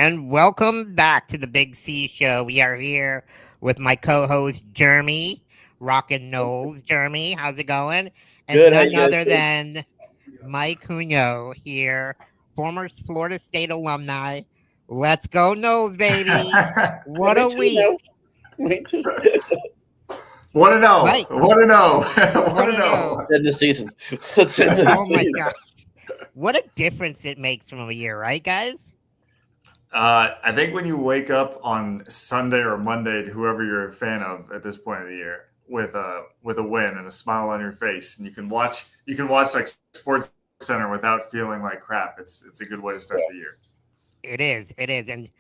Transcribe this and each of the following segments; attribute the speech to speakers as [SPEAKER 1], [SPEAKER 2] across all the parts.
[SPEAKER 1] And welcome back to the BigCeaz Show. We are here with my co-host Jeremy, Rockin' Knowles. Jeremy, how's it going? And
[SPEAKER 2] Good. How
[SPEAKER 1] none
[SPEAKER 2] you guys
[SPEAKER 1] other
[SPEAKER 2] doing?
[SPEAKER 1] than Mike Cugno here, former Florida State alumni. Let's go Knowles, baby!
[SPEAKER 2] Yeah,
[SPEAKER 1] What
[SPEAKER 2] me
[SPEAKER 1] a
[SPEAKER 2] too.
[SPEAKER 1] week,
[SPEAKER 2] Now, me too.
[SPEAKER 3] Want to know?
[SPEAKER 1] Mike.
[SPEAKER 3] Want to know? Want
[SPEAKER 1] What
[SPEAKER 3] to
[SPEAKER 1] a
[SPEAKER 3] know?
[SPEAKER 1] no!
[SPEAKER 2] Let's end the season. Let's end the
[SPEAKER 1] Oh my
[SPEAKER 2] season.
[SPEAKER 1] gosh, what a difference it makes from a year, right, guys?
[SPEAKER 3] I think when you wake up on Sunday or Monday, to whoever you're a fan of at this point of the year, with a win and a smile on your face, and you can watch like Sports Center without feeling like crap. It's a good way to start the year.
[SPEAKER 1] It is. And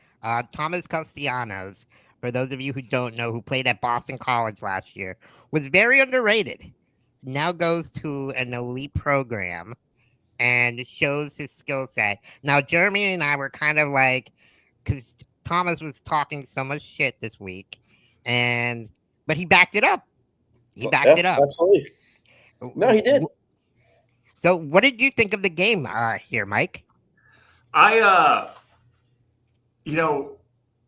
[SPEAKER 1] Thomas Castellanos, for those of you who don't know, who played at Boston College last year, was very underrated. Now goes to an elite program and shows his skill set. Now, Jeremy and I were kind of like, because Thomas was talking so much shit this week, and but he backed it up. He backed
[SPEAKER 2] Yeah,
[SPEAKER 1] it up.
[SPEAKER 2] absolutely. No, he did.
[SPEAKER 1] So, what did you think of the game here, Mike?
[SPEAKER 3] I you know,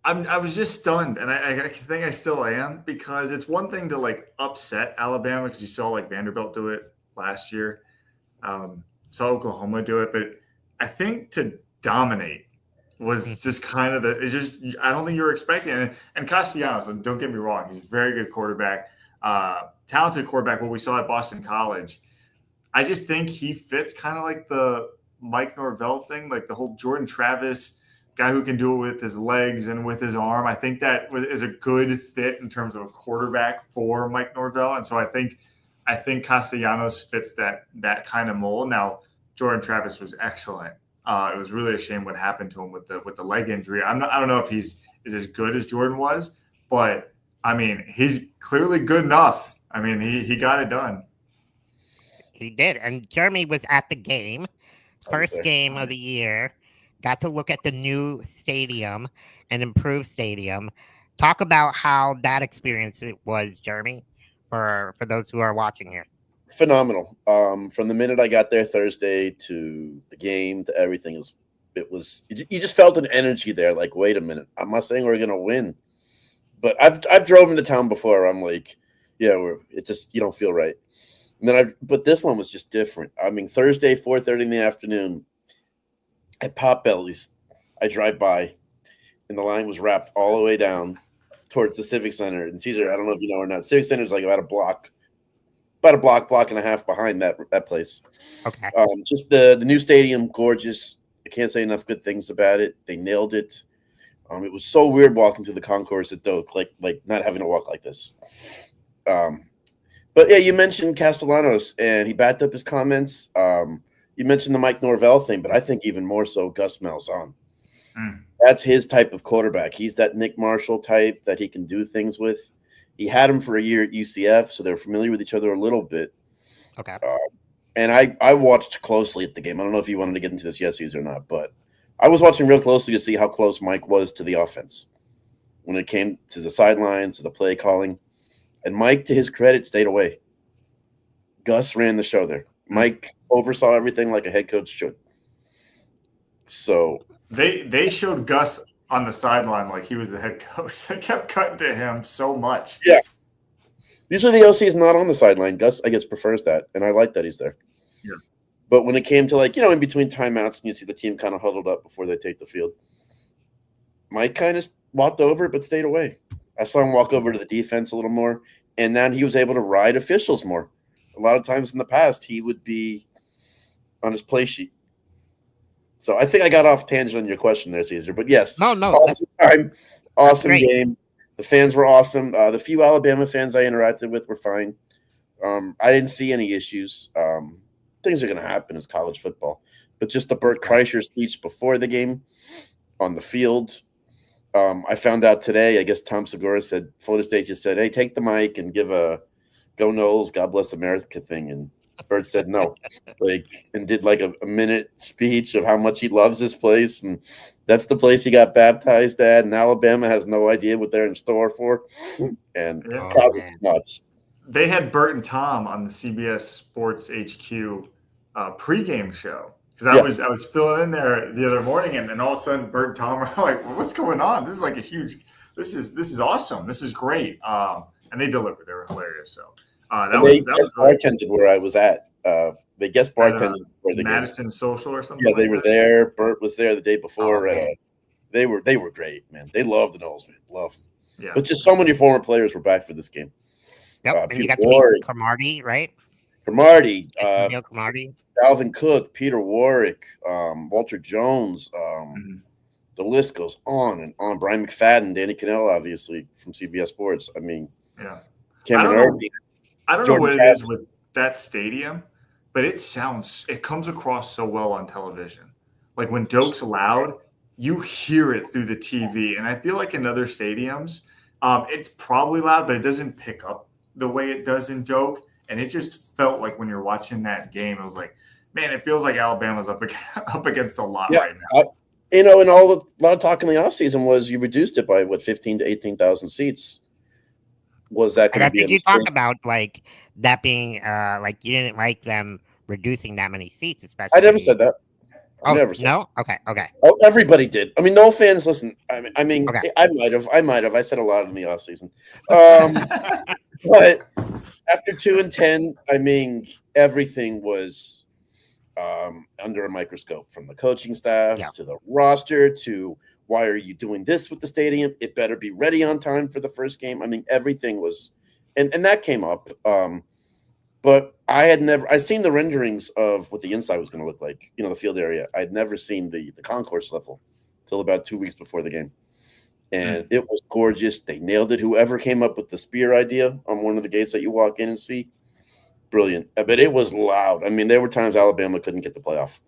[SPEAKER 3] I was just stunned, and I think I still am, because it's one thing to like upset Alabama, because you saw like Vanderbilt do it last year, saw Oklahoma do it, but I think to dominate was just kind of it's just, I don't think you were expecting it. And Castellanos, and don't get me wrong, he's a very good quarterback, talented quarterback. What we saw at Boston College, I just think he fits kind of like the Mike Norvell thing, like the whole Jordan Travis guy who can do it with his legs and with his arm. I think that is a good fit in terms of a quarterback for Mike Norvell, and so I think Castellanos fits that kind of mold. Now, Jordan Travis was excellent. It was really a shame what happened to him with the leg injury. I don't know if he's is as good as Jordan was, but I mean, he's clearly good enough. I mean, he got it done.
[SPEAKER 1] He did. And Jeremy was at the game,
[SPEAKER 2] I was
[SPEAKER 1] first
[SPEAKER 2] there.
[SPEAKER 1] game of the year. Got to look at the new stadium, an improved stadium. Talk about how that experience it was, Jeremy, for those who are watching here.
[SPEAKER 2] Phenomenal. From the minute I got there Thursday to the game to everything, you just felt an energy there. Like, wait a minute, I'm not saying we're gonna win, but I've drove into town before. I'm like, yeah, it just you don't feel right. And then but this one was just different. I mean, Thursday, 4:30 in the afternoon at Potbelly's, I drive by, and the line was wrapped all the way down towards the Civic Center. And Caesar, I don't know if you know or not, Civic Center is like about a block and a half behind that place.
[SPEAKER 1] Okay.
[SPEAKER 2] Just the new stadium, gorgeous. I can't say enough good things about it. They nailed it. It was so weird walking through the concourse at Doak, like not having to walk like this. But yeah, you mentioned Castellanos, and he backed up his comments. You mentioned the Mike Norvell thing, but I think even more so Gus Malzahn. That's his type of quarterback. He's that Nick Marshall type that he can do things with. He had him for a year at UCF, so they're familiar with each other a little bit.
[SPEAKER 1] Okay.
[SPEAKER 2] And I watched closely at the game. I don't know if you wanted to get into this, yes, or not, but I was watching real closely to see how close Mike was to the offense when it came to the sidelines, to the play calling. And Mike, to his credit, stayed away. Gus ran the show there. Mike oversaw everything like a head coach should. So
[SPEAKER 3] they showed Gus on the sideline like he was the head coach. They kept cutting to him so much.
[SPEAKER 2] Yeah. Usually the OC is not on the sideline. Gus, I guess, prefers that, and I like that he's there.
[SPEAKER 3] Yeah.
[SPEAKER 2] But when it came to, like, in between timeouts and you see the team kind of huddled up before they take the field, Mike kind of walked over but stayed away. I saw him walk over to the defense a little more, and then he was able to ride officials more. A lot of times in the past, he would be on his play sheet. So I think I got off tangent on your question there, Caesar. But yes,
[SPEAKER 1] No,
[SPEAKER 2] awesome time, awesome
[SPEAKER 1] great.
[SPEAKER 2] game. The fans were awesome. The few Alabama fans I interacted with were fine. I didn't see any issues. Things are going to happen as college football. But just the Bert Kreischer speech before the game on the field, I found out today, I guess Tom Segura said, Florida State just said, hey, take the mic and give a Go Noles, God Bless America thing. And Bert said no, and did like a minute speech of how much he loves this place. And that's the place he got baptized at. And Alabama has no idea what they're in store for. And nuts.
[SPEAKER 3] They had Bert and Tom on the CBS Sports HQ pregame show because I was filling in there the other morning, and all of a sudden Bert and Tom were like, well, "What's going on? This is like a huge. This is awesome. This is great." And they delivered. They were hilarious. So that was really
[SPEAKER 2] bartended where I was at. They guest bartended where the
[SPEAKER 3] Madison game. Social or something.
[SPEAKER 2] Yeah, they were there. Bert was there the day before. They were great, man. They love the Knowles, man. Love them.
[SPEAKER 3] Yeah.
[SPEAKER 2] But just so many former players were back for this game.
[SPEAKER 1] Yep, and you got to meet Cromartie, right?
[SPEAKER 2] Cromartie,
[SPEAKER 1] Cromartie,
[SPEAKER 2] Dalvin Cook, Peter Warwick, Walter Jones. The list goes on and on. Brian McFadden, Danny Cannell, obviously from CBS Sports. I mean, Cameron Irving.
[SPEAKER 3] I don't know what it is with that stadium, but it comes across so well on television. Like when Doak's loud, you hear it through the TV. And I feel like in other stadiums, it's probably loud, but it doesn't pick up the way it does in Doak. And it just felt like when you're watching that game, it was like, man, it feels like Alabama's up against a lot right now.
[SPEAKER 2] And a lot of talk in the offseason was you reduced it by 15 to 18,000 seats. Was that going to be?
[SPEAKER 1] I think you talked about like that being like you didn't like them reducing that many seats, especially.
[SPEAKER 2] I never said that.
[SPEAKER 1] Never said that. Okay.
[SPEAKER 2] Oh, everybody did. I mean, no fans listen. I mean, I might have. I said a lot in the offseason. But after 2-10, I mean, everything was under a microscope, from the coaching staff to the roster to why are you doing this with the stadium? It better be ready on time for the first game. I mean, everything was, and that came up. But I'd seen the renderings of what the inside was going to look like, the field area. I'd never seen the concourse level till about 2 weeks before the game. And it was gorgeous. They nailed it. Whoever came up with the spear idea on one of the gates that you walk in and see, brilliant. But it was loud. I mean, there were times Alabama couldn't get the playoff.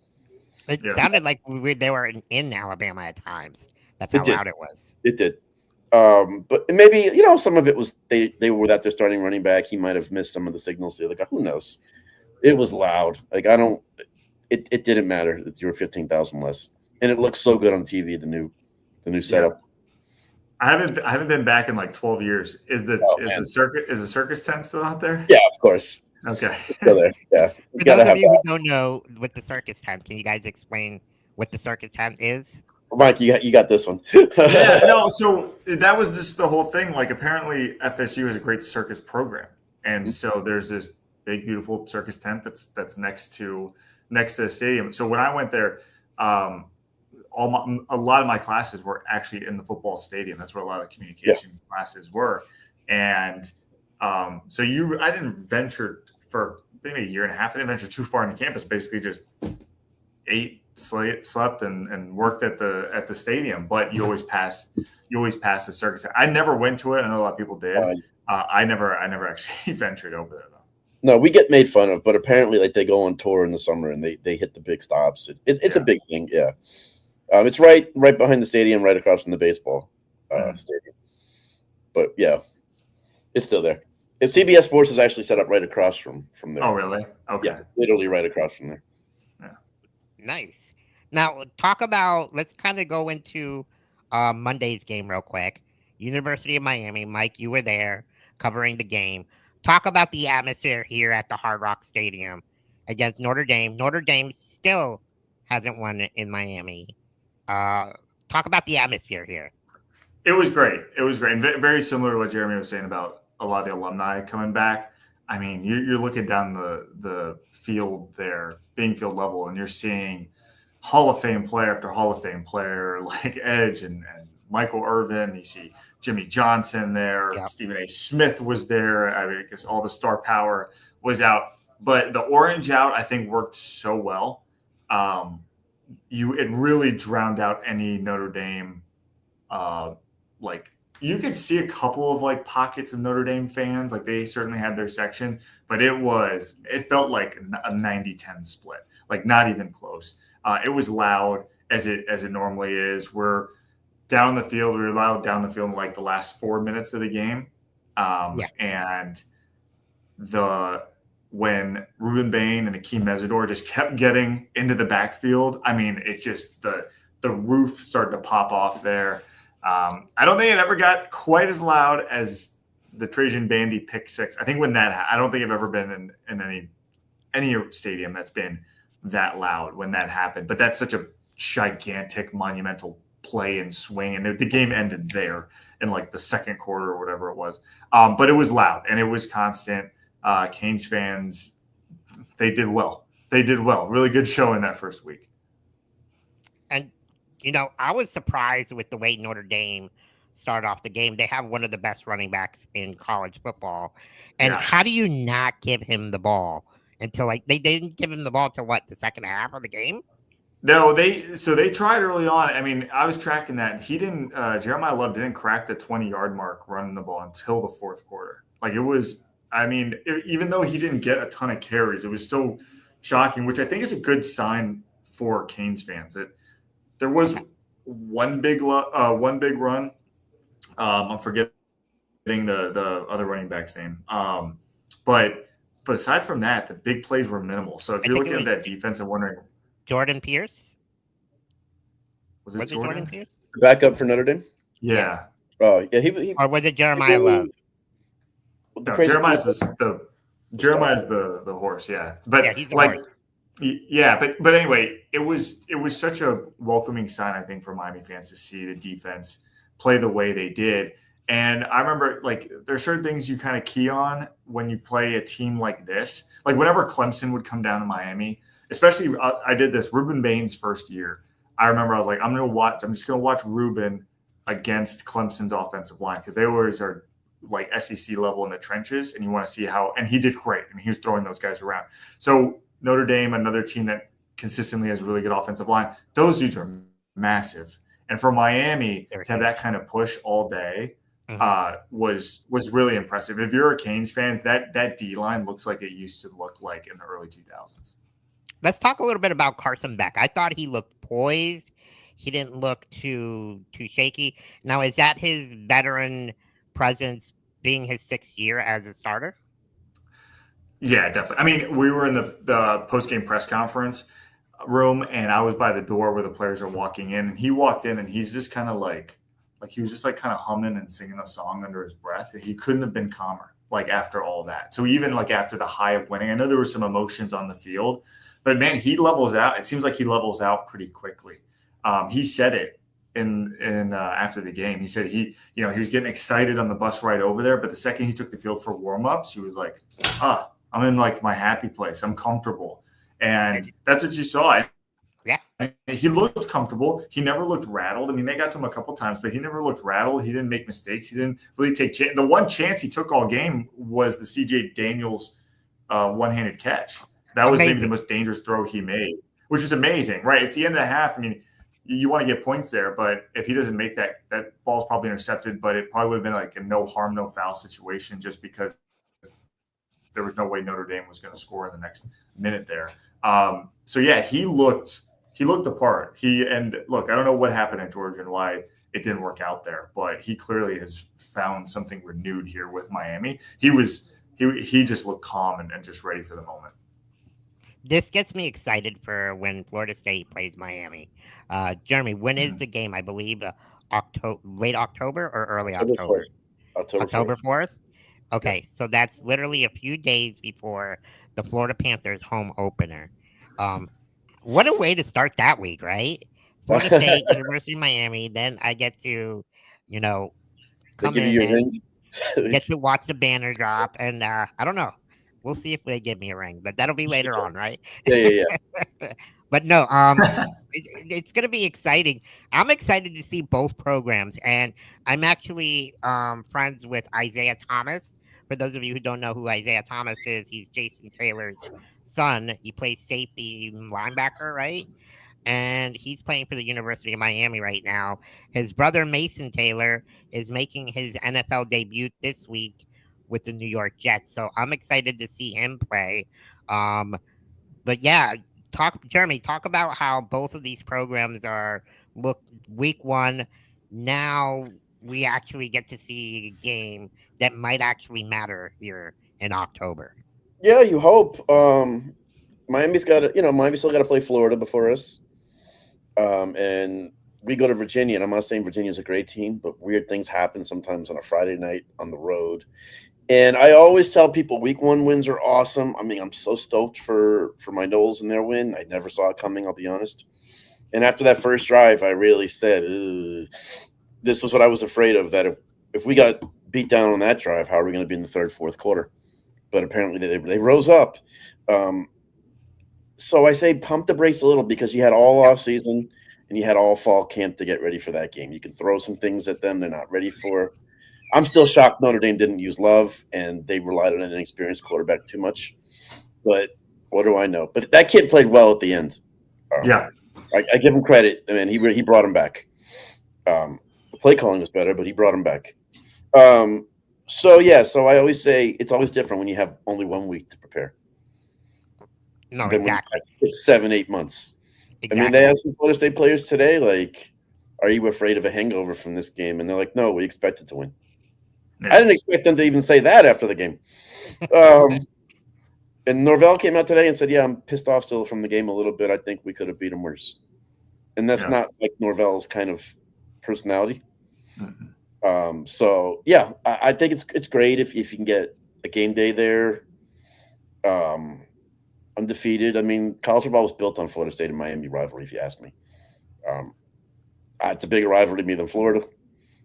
[SPEAKER 1] It sounded like they were in Alabama at times. That's how loud it was.
[SPEAKER 2] It did. But maybe, some of it was they were that their starting running back. He might have missed some of the signals the other guy. Who knows? It was loud. Like, it didn't matter that you were 15,000 less. And it looks so good on TV, the new setup.
[SPEAKER 3] I haven't been back in like 12 years. Is the circus tent still out there?
[SPEAKER 2] Yeah, of course.
[SPEAKER 3] Okay.
[SPEAKER 2] It's still there. Yeah.
[SPEAKER 1] For those of you who don't know what the circus tent, can you guys explain what the circus tent is?
[SPEAKER 2] Mike, you got this one.
[SPEAKER 3] So that was just the whole thing. Like, apparently FSU has a great circus program. And so there's this big, beautiful circus tent that's next to the stadium. So when I went there, a lot of my classes were actually in the football stadium. That's where a lot of communication classes were. And so I didn't venture for maybe a year and a half. I didn't venture too far into campus. Basically, just ate, slept, and worked at the stadium. But you always pass the circus. I never went to it. I know a lot of people did. I never actually ventured over there though.
[SPEAKER 2] No, we get made fun of, but apparently, like, they go on tour in the summer and they hit the big stops. It's a big thing. Yeah. It's right behind the stadium, right across from the baseball stadium. But yeah, it's still there. And CBS Sports is actually set up right across from there.
[SPEAKER 3] Oh, really? Okay.
[SPEAKER 2] Yeah, literally right across from there.
[SPEAKER 3] Yeah.
[SPEAKER 1] Nice. Now, let's kind of go into Monday's game real quick. University of Miami. Mike, you were there covering the game. Talk about the atmosphere here at the Hard Rock Stadium against Notre Dame. Notre Dame still hasn't won in Miami. Talk about the atmosphere here.
[SPEAKER 3] It was great. And very similar to what Jeremy was saying about a lot of the alumni coming back. I mean, you're looking down the field there, being field level, and you're seeing Hall of Fame player after Hall of Fame player like Edge and Michael Irvin. You see Jimmy Johnson there. Yep. Stephen A. Smith was there. I mean, I guess all the star power was out. But the orange out, I think, worked so well. It really drowned out any Notre Dame. You could see a couple of like pockets of Notre Dame fans. Like, they certainly had their section, but it felt like a 90-10 split. Like, not even close. It was loud as it normally is. We're down the field. We were loud down the field in like the last 4 minutes of the game. And when Ruben Bain and Akeem Mesidor just kept getting into the backfield, I mean, it just the roof started to pop off there. I don't think it ever got quite as loud as the Trajan Bandy pick six. I think I don't think I've ever been in any stadium that's been that loud when that happened. But that's such a gigantic, monumental play and swing, and the game ended there in like the second quarter or whatever it was. But it was loud and it was constant. Canes fans, they did well. They did well. Really good show in that first week.
[SPEAKER 1] And, I was surprised with the way Notre Dame started off the game. They have one of the best running backs in college football. And how do you not give him the ball until they didn't give him the ball till the second half of the game?
[SPEAKER 3] No, they tried early on. I mean, I was tracking that. He didn't. Jeremiah Love didn't crack the 20-yard mark running the ball until the fourth quarter. Like it was. I mean, even though he didn't get a ton of carries, it was still shocking, which I think is a good sign for Canes fans. That there was one big run. I'm forgetting the other running back's name. But aside from that, the big plays were minimal. So if you're looking at that defense and wondering.
[SPEAKER 1] Jordan Pierce?
[SPEAKER 3] Was it Jordan
[SPEAKER 1] Pierce?
[SPEAKER 2] Backup for Notre Dame?
[SPEAKER 3] Yeah.
[SPEAKER 2] Oh, yeah. He
[SPEAKER 1] or was it Jeremiah Love?
[SPEAKER 3] No, Jeremiah's the horse, yeah. But
[SPEAKER 1] yeah, he's the horse.
[SPEAKER 3] Yeah, but anyway, it was such a welcoming sign, I think, for Miami fans to see the defense play the way they did. And I remember, there are certain things you kind of key on when you play a team like this. Like whenever Clemson would come down to Miami, especially I did this Ruben Bain's first year. I remember I was like, I'm just going to watch Ruben against Clemson's offensive line because they always are like SEC level in the trenches, and you want to see how. And he did great. I mean, he was throwing those guys around. So Notre Dame, another team that consistently has really good offensive line. Those dudes are massive, and for Miami to have that kind of push all day was really impressive. If you're a Canes fan, that D line looks like it used to look like in the early 2000s.
[SPEAKER 1] Let's talk a little bit about Carson Beck. I thought he looked poised. He didn't look too shaky. Now, is that his veteran presence being his sixth year as a starter?
[SPEAKER 3] Yeah, definitely. I mean, we were in the post-game press conference room, and I was by the door where the players are walking in, and he walked in, and he's just kind of like he was just kind of humming and singing a song under his breath. He couldn't have been calmer after all that. So even after the high of winning, I know there were some emotions on the field, but man, he levels out. It seems like he levels out pretty quickly. He said it in after the game. He said he was getting excited on the bus ride over there, but the second he took the field for warmups, he was like, I'm in my happy place. I'm comfortable. And that's what you saw.
[SPEAKER 1] Yeah.
[SPEAKER 3] He looked comfortable. He never looked rattled. I mean, they got to him a couple times, but he never looked rattled. He didn't make mistakes. He didn't really take the one chance he took all game was the CJ Daniels one-handed catch. That was maybe the most dangerous throw he made, which is amazing, right? It's the end of the half. I mean, you want to get points there, but if he doesn't make that ball's probably intercepted, but it probably would have been a no harm, no foul situation just because there was no way Notre Dame was going to score in the next minute there. So yeah, he looked the part. Look, I don't know what happened at Georgia and why it didn't work out there, but he clearly has found something renewed here with Miami. He just looked calm and just ready for the moment.
[SPEAKER 1] This gets me excited for when Florida State plays Miami. Jeremy, when is the game? I believe late October or early October? October 4th? Okay, so that's literally a few days before the Florida Panthers home opener. What a way to start that week, right? Florida State, University of Miami. Then I get to, come in and get to watch the banner drop. And I don't know. We'll see if they give me a ring, but that'll be later on, right?
[SPEAKER 2] Yeah.
[SPEAKER 1] But no, it's going to be exciting. I'm excited to see both programs, and I'm actually friends with Isaiah Thomas. For those of you who don't know who Isaiah Thomas is, he's Jason Taylor's son. He plays safety linebacker, right? And he's playing for the University of Miami right now. His brother, Mason Taylor, is making his NFL debut this week with the New York Jets. So I'm excited to see him play. But yeah, Jeremy, talk about how both of these programs look week one. Now we actually get to see a game that might actually matter here in October.
[SPEAKER 2] Yeah, you hope. Miami's got to, Miami still got to play Florida before us. And we go to Virginia, and I'm not saying Virginia's a great team, but weird things happen sometimes on a Friday night on the road. And I always tell people week 1 wins are awesome. I mean, I'm so stoked for my Knowles and their win. I never saw it coming, I'll be honest. And after that first drive, I really said, this was what I was afraid of, that if we got beat down on that drive, how are we going to be in the third, fourth quarter? But apparently they rose up. So I say pump the brakes a little, because you had all off season and you had all fall camp to get ready for that game. You can throw some things at them they're not ready for. I'm still shocked Notre Dame didn't use Love, and they relied on an inexperienced quarterback too much. But what do I know? But that kid played well at the end.
[SPEAKER 3] Yeah.
[SPEAKER 2] I give him credit. I mean, he brought him back. The play calling was better, but he brought him back. So I always say it's always different when you have only 1 week to prepare.
[SPEAKER 1] No,
[SPEAKER 2] Than
[SPEAKER 1] exactly.
[SPEAKER 2] 6, 7, 8 months.
[SPEAKER 1] Exactly.
[SPEAKER 2] I mean, they have some Florida State players today. Like, are you afraid of a hangover from this game? And they're like, no, we expected to win.
[SPEAKER 3] Yeah.
[SPEAKER 2] I didn't expect them to even say that after the game. And Norvell came out today and said, yeah, I'm pissed off still from the game a little bit. I think we could have beat them worse. And that's not like Norvell's kind of personality. Mm-hmm. I think it's great if you can get a game day there. Undefeated. I mean, college football was built on Florida State and Miami rivalry, if you ask me. It's a bigger rivalry to me than Florida.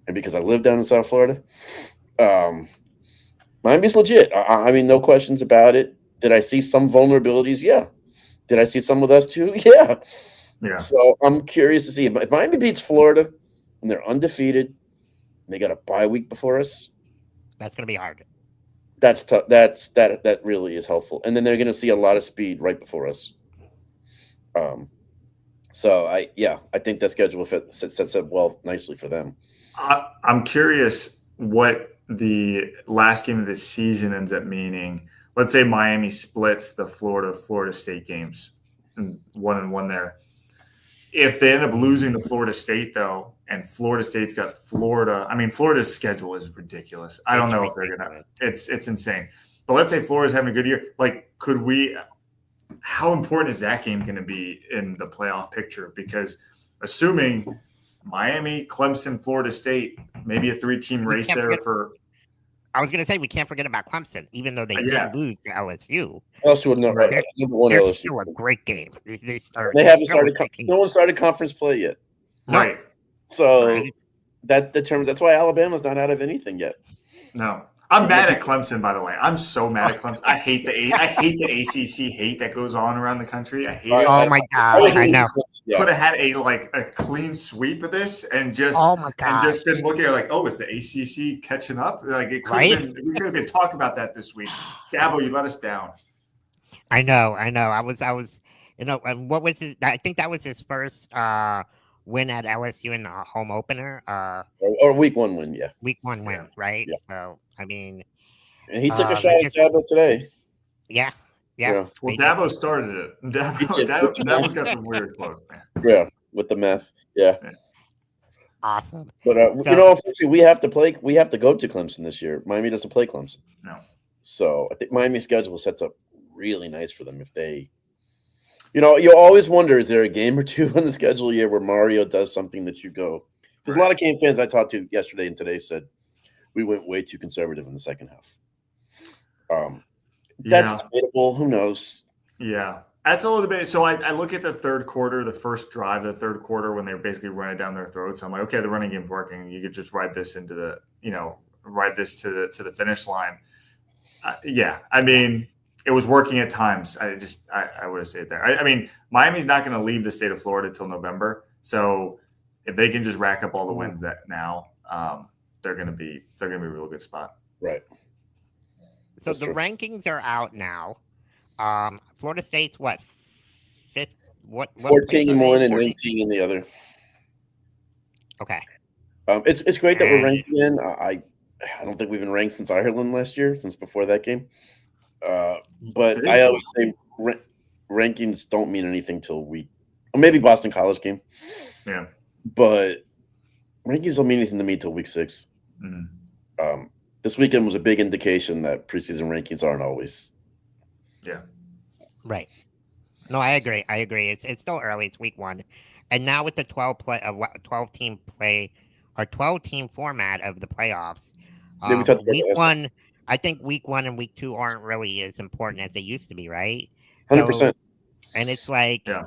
[SPEAKER 2] And because I live down in South Florida, Miami's legit. I mean, no questions about it. Did I see some vulnerabilities? Yeah. Did I see some with us too? Yeah.
[SPEAKER 3] Yeah.
[SPEAKER 2] So I'm curious to see if Miami beats Florida and they're undefeated and they got a bye week before us.
[SPEAKER 1] That's going to be hard.
[SPEAKER 2] That's tough. That really is helpful. And then they're going to see a lot of speed right before us. I think that schedule sets up well nicely for them.
[SPEAKER 3] I'm curious what the last game of the season ends up meaning. Let's say Miami splits the Florida State games, and 1-1 there. If they end up losing to Florida State, though, and Florida State's got Florida, I mean, Florida's schedule is ridiculous. I don't know if they're gonna. It's insane. But let's say Florida's having a good year. Like, how important is that game going to be in the playoff picture? Because assuming Miami, Clemson, Florida State, maybe a 3-team race there for.
[SPEAKER 1] I was going to say we can't forget about Clemson, even though they did lose to LSU.
[SPEAKER 2] LSU was not right.
[SPEAKER 1] They're still a great game.
[SPEAKER 2] They haven't started. No one started conference play yet.
[SPEAKER 3] Right.
[SPEAKER 2] So that determines. That's why Alabama's not out of anything yet.
[SPEAKER 3] No. I'm mad at Clemson, by the way. I'm so mad at Clemson. I hate the ACC hate that goes on around the country. I hate it.
[SPEAKER 1] Oh my god! I know.
[SPEAKER 3] Could have had a clean sweep of this and just been looking at like, oh, is the ACC catching up? Like it could have been. We could have been talking about that this week. Dabo, you let us down.
[SPEAKER 1] I know. I was. And what was his? I think that was his first win at LSU in the home opener.
[SPEAKER 2] Or week 1 win, yeah.
[SPEAKER 1] Week 1 win, right? Yeah. So I mean,
[SPEAKER 2] and he took a shot at Dabo today.
[SPEAKER 1] Yeah.
[SPEAKER 3] Well, Dabo started it. Dabo's got some weird quotes, man.
[SPEAKER 2] Yeah, with the meth. Yeah.
[SPEAKER 1] Awesome.
[SPEAKER 2] But unfortunately, we have to go to Clemson this year. Miami doesn't play Clemson.
[SPEAKER 3] No.
[SPEAKER 2] So I think Miami's schedule sets up really nice for them if they. You always wonder, is there a game or two on the schedule year where Mario does something that you go? Because a lot of game fans I talked to yesterday and today said we went way too conservative in the second half. That's debatable. Who knows?
[SPEAKER 3] Yeah, that's a little debate. So I look at the third quarter, the first drive of the third quarter when they were basically running down their throats. I'm like, okay, the running game's working. You could just ride this to the finish line. I mean, it was working at times. I would have said it there. I mean, Miami's not going to leave the state of Florida till November. So if they can just rack up all the wins that now, they're going to be a real good spot.
[SPEAKER 2] Right.
[SPEAKER 1] So the rankings are out now. Florida State's what? Fifth? What?
[SPEAKER 2] 14 in one and 19 in the other.
[SPEAKER 1] Okay.
[SPEAKER 2] It's great that we're ranked again. I don't think we've been ranked since Ireland last year, since before that game. But I always say rankings don't mean anything till maybe Boston College game.
[SPEAKER 3] Yeah.
[SPEAKER 2] But rankings don't mean anything to me till week 6. Mm-hmm. This weekend was a big indication that preseason rankings aren't always.
[SPEAKER 3] Yeah.
[SPEAKER 1] Right. No, I agree. It's still early. It's week 1, and now with the 12 team format of the playoffs, week 1 I think week 1 and week 2 aren't really as important as they used to be, right?
[SPEAKER 2] 100%.
[SPEAKER 1] So, and it's like,
[SPEAKER 3] Yeah.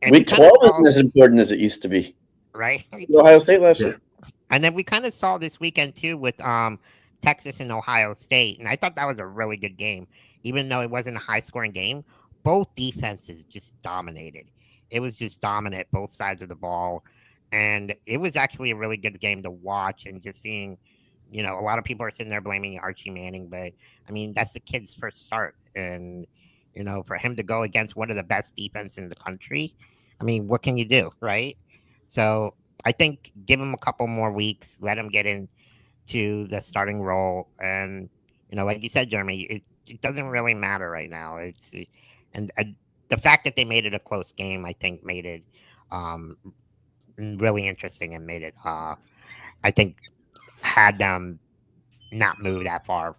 [SPEAKER 1] and we
[SPEAKER 2] Week
[SPEAKER 1] kind of
[SPEAKER 2] 12
[SPEAKER 1] saw,
[SPEAKER 2] isn't as important as it used to be.
[SPEAKER 1] right?
[SPEAKER 2] Ohio State last
[SPEAKER 3] Yeah.
[SPEAKER 2] year.
[SPEAKER 1] And then we kind of saw this weekend too with Texas and Ohio State, and I thought that was a really good game, even though it wasn't a high scoring game. Both defenses just dominated. It was just dominant both sides of the ball, and it was actually a really good game to watch. And just seeing, a lot of people are sitting there blaming Archie Manning, but I mean that's the kid's first start, and for him to go against one of the best defense in the country, I mean, what can you do, right? So I think give him a couple more weeks, let him get into the starting role, and like you said, Jeremy, it doesn't really matter right now. And the fact that they made it a close game, I think, made it um, really interesting and made it, I think, had them not move that far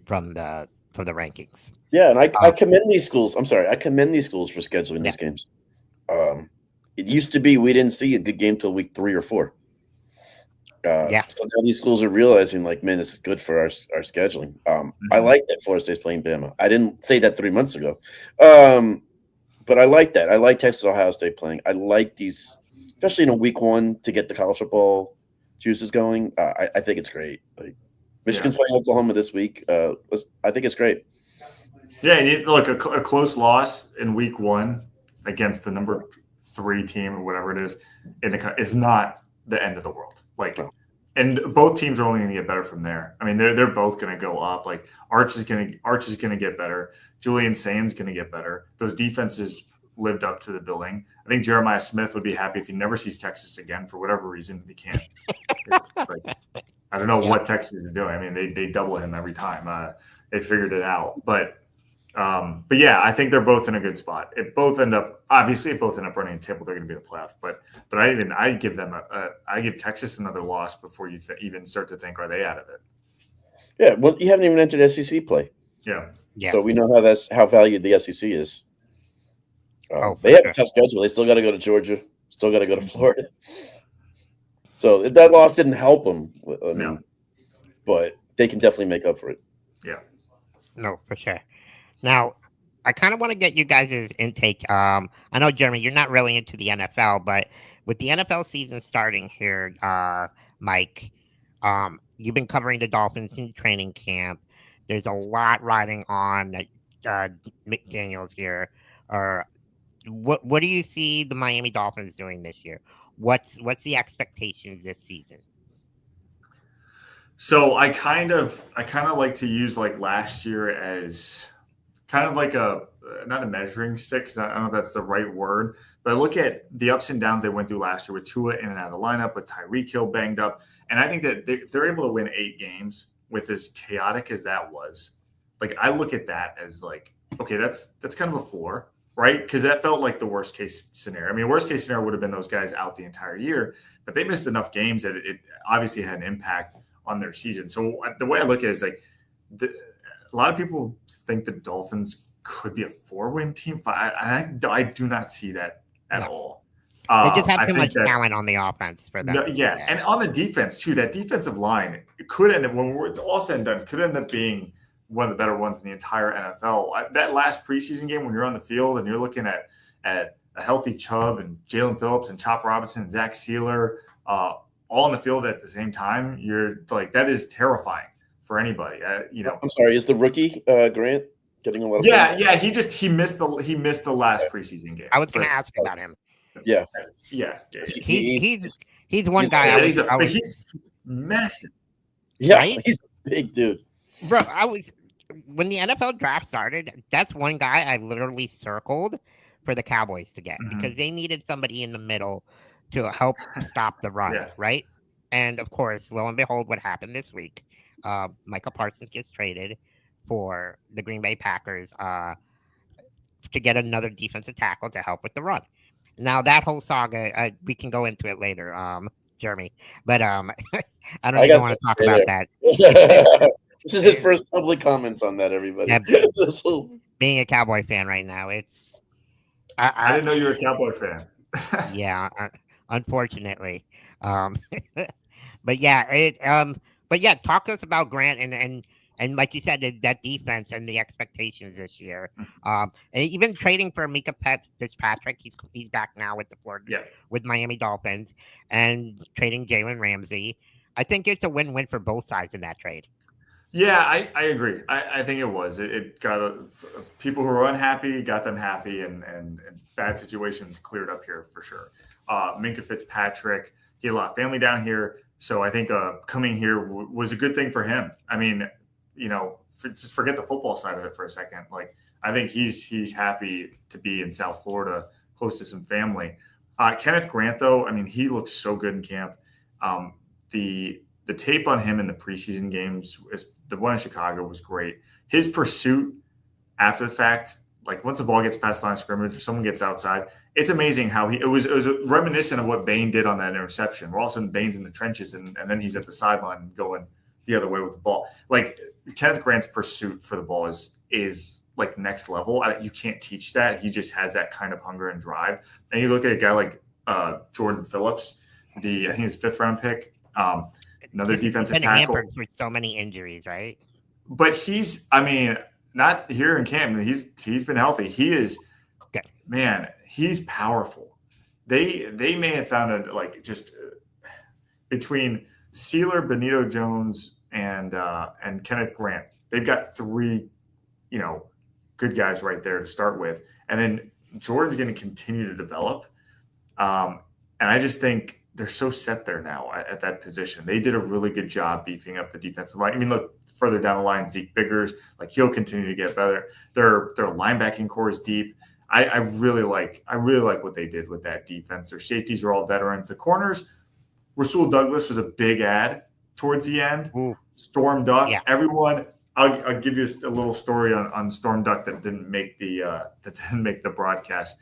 [SPEAKER 1] from the rankings.
[SPEAKER 2] Yeah, and I
[SPEAKER 1] Um,
[SPEAKER 2] commend these schools. I'm sorry, I commend these schools for scheduling
[SPEAKER 1] yeah,
[SPEAKER 2] these games. It used to be we didn't see a good game till week 3 or 4.
[SPEAKER 1] yeah,
[SPEAKER 2] So now these schools are realizing, like, man, this is good for our scheduling. I like that Florida State's playing Bama. I didn't say that 3 months ago, but I like that. I like Texas Ohio State playing. I like these, especially in a week 1 to get the college football juices going. I think it's great. Like Michigan's playing Oklahoma this week. I think it's great.
[SPEAKER 3] Yeah, and look, a close loss in week 1 against the number 3 team or whatever it is is not the end of the world. Like, and both teams are only going to get better from there. I mean, they're both going to go up. Like Arch is going to get better. Julian Sain's going to get better. Those defenses lived up to the billing. I think Jeremiah Smith would be happy if he never sees Texas again for whatever reason. He can't. Like, I don't know what Texas is doing. I mean, they double him every time. They figured it out, but yeah, I think they're both in a good spot. If both end up running a table, they're going to be in the playoff. But I give them I give Texas another loss before you even start to think, are they out of it?
[SPEAKER 2] Yeah, well, you haven't even entered SEC play.
[SPEAKER 3] Yeah.
[SPEAKER 2] So we know how valued the SEC is. They have a tough schedule. They still got to go to Georgia. Still got to go to Florida. So that loss didn't help them. I mean, but they can definitely make up for it.
[SPEAKER 3] Yeah.
[SPEAKER 1] No, for sure. Now, I kind of want to get you guys' intake. I know, Jeremy, you're not really into the NFL, but with the NFL season starting here, Mike, you've been covering the Dolphins in training camp. There's a lot riding on McDaniels here. What do you see the Miami Dolphins doing this year? What's the expectations this season?
[SPEAKER 3] So I kind of like to use like last year as kind of like not a measuring stick, because I don't know if that's the right word, but I look at the ups and downs they went through last year with Tua in and out of the lineup, with Tyreek Hill banged up. And I think that if they're able to win 8 games with as chaotic as that was, like I look at that as like, okay, that's kind of a floor, right? Because that felt like the worst case scenario. I mean, worst case scenario would have been those guys out the entire year, but they missed enough games that it obviously had an impact on their season. So the way I look at it is like, a lot of people think the Dolphins could be a 4-win team. I do not see that at all.
[SPEAKER 1] They just have too much talent on the offense for that.
[SPEAKER 3] And on the defense too. That defensive line, it could end up, when we're all said and done, could end up being one of the better ones in the entire NFL. That last preseason game, when you're on the field and you're looking at a healthy Chubb and Jalen Phillips and Chop Robinson and Zach Sealer, all on the field at the same time, you're like, that is terrifying for anybody.
[SPEAKER 2] I'm sorry, is the rookie Grant getting a lot of
[SPEAKER 3] points? He missed the last preseason game.
[SPEAKER 1] I was going to ask about him.
[SPEAKER 2] Yeah.
[SPEAKER 1] He's one guy.
[SPEAKER 3] He's massive.
[SPEAKER 2] Yeah,
[SPEAKER 1] right?
[SPEAKER 2] He's a big dude,
[SPEAKER 1] bro. When the NFL draft started, that's one guy I literally circled for the Cowboys to get, because they needed somebody in the middle to help stop the run, right? And of course, lo and behold, what happened this week? Micah Parsons gets traded for the Green Bay Packers to get another defensive tackle to help with the run. Now that whole saga, we can go into it later, Jeremy. But I don't even want to talk about that.
[SPEAKER 2] This is his first public comments on that, everybody.
[SPEAKER 1] Yeah, being a Cowboy fan right now, it's.
[SPEAKER 3] I didn't know you were a Cowboy fan.
[SPEAKER 1] Yeah, unfortunately. But yeah, talk to us about Grant and And like you said, that defense and the expectations this year. And even trading for Micah Fitzpatrick, he's back now with the Florida
[SPEAKER 3] Yeah.
[SPEAKER 1] with Miami Dolphins, and trading Jalen Ramsey. I think it's a win-win for both sides in that trade.
[SPEAKER 3] Yeah, I agree. I think it was. It got people who were unhappy, got them happy, and bad situations cleared up here for sure. Minka Fitzpatrick, he had a lot of family down here. So I think coming here was a good thing for him. I mean, just forget the football side of it for a second. Like, I think he's happy to be in South Florida, close to some family. Kenneth Grant, though, I mean, he looks so good in camp. The tape on him in the preseason games, the one in Chicago, was great. His pursuit after the fact, like once the ball gets past the line of scrimmage, if someone gets outside, it's amazing how it was reminiscent of what Bain did on that interception. Where all of a sudden Bain's in the trenches and then he's at the sideline going the other way with the ball. Like Kenneth Grant's pursuit for the ball is like next level. You can't teach that. He just has that kind of hunger and drive. And you look at a guy like Jordan Phillips, I think his 5th round pick. Another defensive
[SPEAKER 1] been
[SPEAKER 3] tackle.
[SPEAKER 1] Hampered for so many injuries, right?
[SPEAKER 3] But not here in camp. He's been healthy. He is, man, he's powerful. They may have found between Sealer, Benito Jones, and Kenneth Grant. They've got 3, good guys right there to start with, and then Jordan's going to continue to develop. And I just think they're so set there now at that position. They did a really good job beefing up the defensive line. I mean, look further down the line, Zeke Biggers, like he'll continue to get better. Their linebacking core is deep. I really like what they did with that defense. Their safeties are all veterans. The corners, Rasul Douglas was a big add towards the end.
[SPEAKER 1] Ooh.
[SPEAKER 3] Storm Duck,
[SPEAKER 1] Yeah.
[SPEAKER 3] Everyone. I'll give you a little story on Storm Duck that didn't make the broadcast.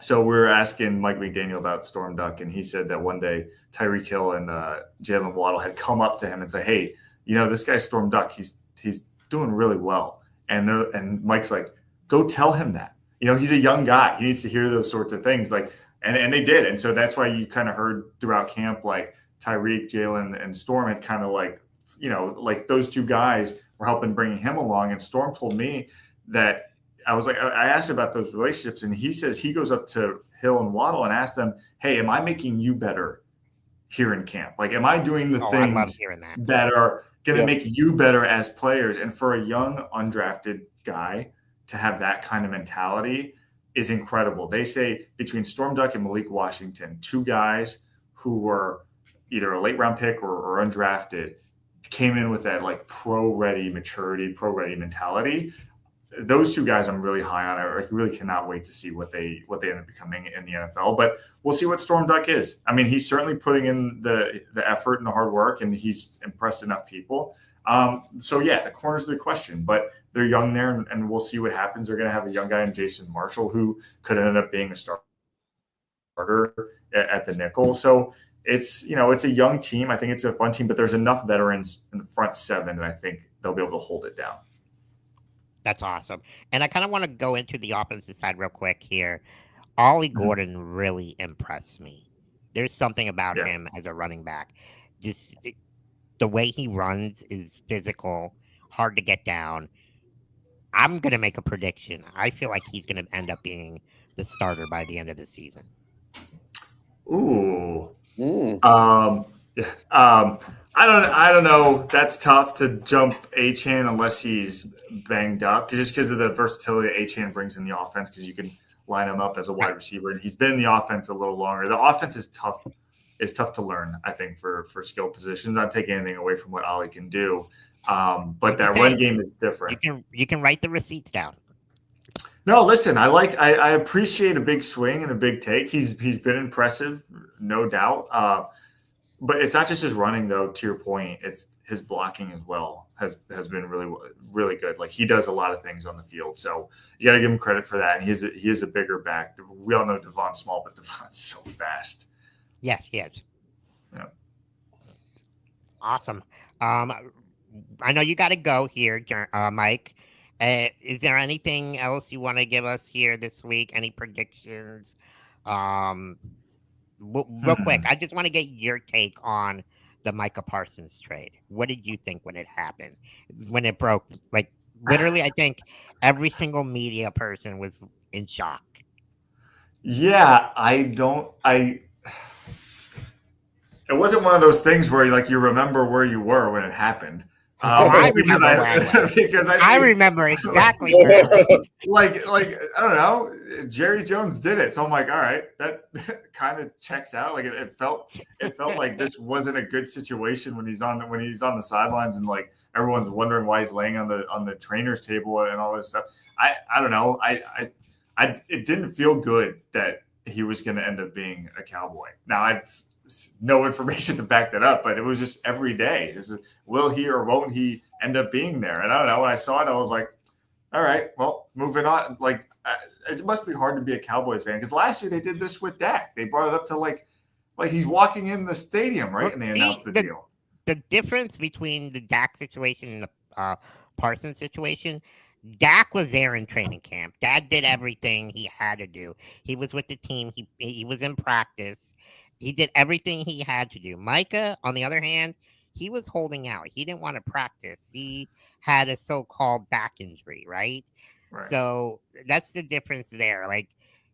[SPEAKER 3] So we were asking Mike McDaniel about Storm Duck, and he said that one day Tyreek Hill and Jalen Waddle had come up to him and said, "Hey, this guy's Storm Duck. He's doing really well." And Mike's like, "Go tell him that. He's a young guy. He needs to hear those sorts of things." Like, and they did. And so that's why you kind of heard throughout camp, like Tyreek, Jalen, and Storm had kind of like those 2 guys were helping bringing him along. And Storm told me that. I was like, I asked about those relationships, and he says he goes up to Hill and Waddle and asks them, "Hey, am I making you better here in camp? Like, am I doing the things that are going to make you better as players?" And for a young, undrafted guy to have that kind of mentality is incredible. They say between Storm Duck and Malik Washington, 2 guys who were either a late round pick or undrafted, came in with that like pro-ready maturity, pro-ready mentality. Those 2 guys I'm really high on. I really cannot wait to see what they end up becoming in the NFL. But we'll see what Storm Duck is. I mean, he's certainly putting in the effort and the hard work, and he's impressed enough people. So, yeah, the corner's the question. But they're young there, and we'll see what happens. They're going to have a young guy in Jason Marshall who could end up being a starter at the nickel. So it's a young team. I think it's a fun team, but there's enough veterans in the front 7 that I think they'll be able to hold it down.
[SPEAKER 1] That's awesome. And I kind of want to go into the offensive side real quick here. Ollie Gordon really impressed me. There's something about him as a running back. Just the way he runs is physical, hard to get down. I'm going to make a prediction. I feel like he's going to end up being the starter by the end of the season.
[SPEAKER 3] Ooh. I don't know. That's tough to jump Achane unless he's banged up, because of the versatility Achane brings in the offense, because you can line him up as a wide receiver, and he's been in the offense a little longer. The offense is tough to learn, I think, for skill positions. Not taking anything away from what Ollie can do, but that run game is different.
[SPEAKER 1] You can write the receipts down.
[SPEAKER 3] No, listen, I appreciate a big swing and a big take. He's been impressive, no doubt. But it's not just his running, though. To your point, it's his blocking as well has been really, really good. Like, he does a lot of things on the field, so you got to give him credit for that. And he is a bigger back. We all know Devon's small, but Devon's so fast.
[SPEAKER 1] Yes, he is.
[SPEAKER 3] Yeah.
[SPEAKER 1] Awesome. I know you got to go here, Mike. Is there anything else you want to give us here this week? Any predictions? Real quick, I just want to get your take on the Micah Parsons trade? What did you think when it happened? When it broke? Like, literally, I think every single media person was in shock.
[SPEAKER 3] Yeah, it wasn't one of those things where you remember where you were when it happened.
[SPEAKER 1] I remember where I was.
[SPEAKER 3] Because
[SPEAKER 1] I remember exactly where I was.
[SPEAKER 3] like I don't know, Jerry Jones did it, so I'm like, all right, that kind of checks out. Like it felt like this wasn't a good situation when he's on the sidelines and like everyone's wondering why he's laying on the trainer's table and all this stuff. I don't know. It didn't feel good that he was going to end up being a Cowboy. Now I've no information to back that up, but it was just every day. Will he or won't he end up being there? And I don't know. When I saw it, I was like, all right, well, moving on. Like, it must be hard to be a Cowboys fan because last year they did this with Dak. They brought it up to like he's walking in the stadium, right? And they announced the deal.
[SPEAKER 1] The difference between the Dak situation and the Parsons situation, Dak was there in training camp. Dak did everything he had to do. He was with the team. He was in practice. He did everything he had to do. Micah, on the other hand, he was holding out. He didn't want to practice. He had a so-called back injury, right? So that's the difference there. Like,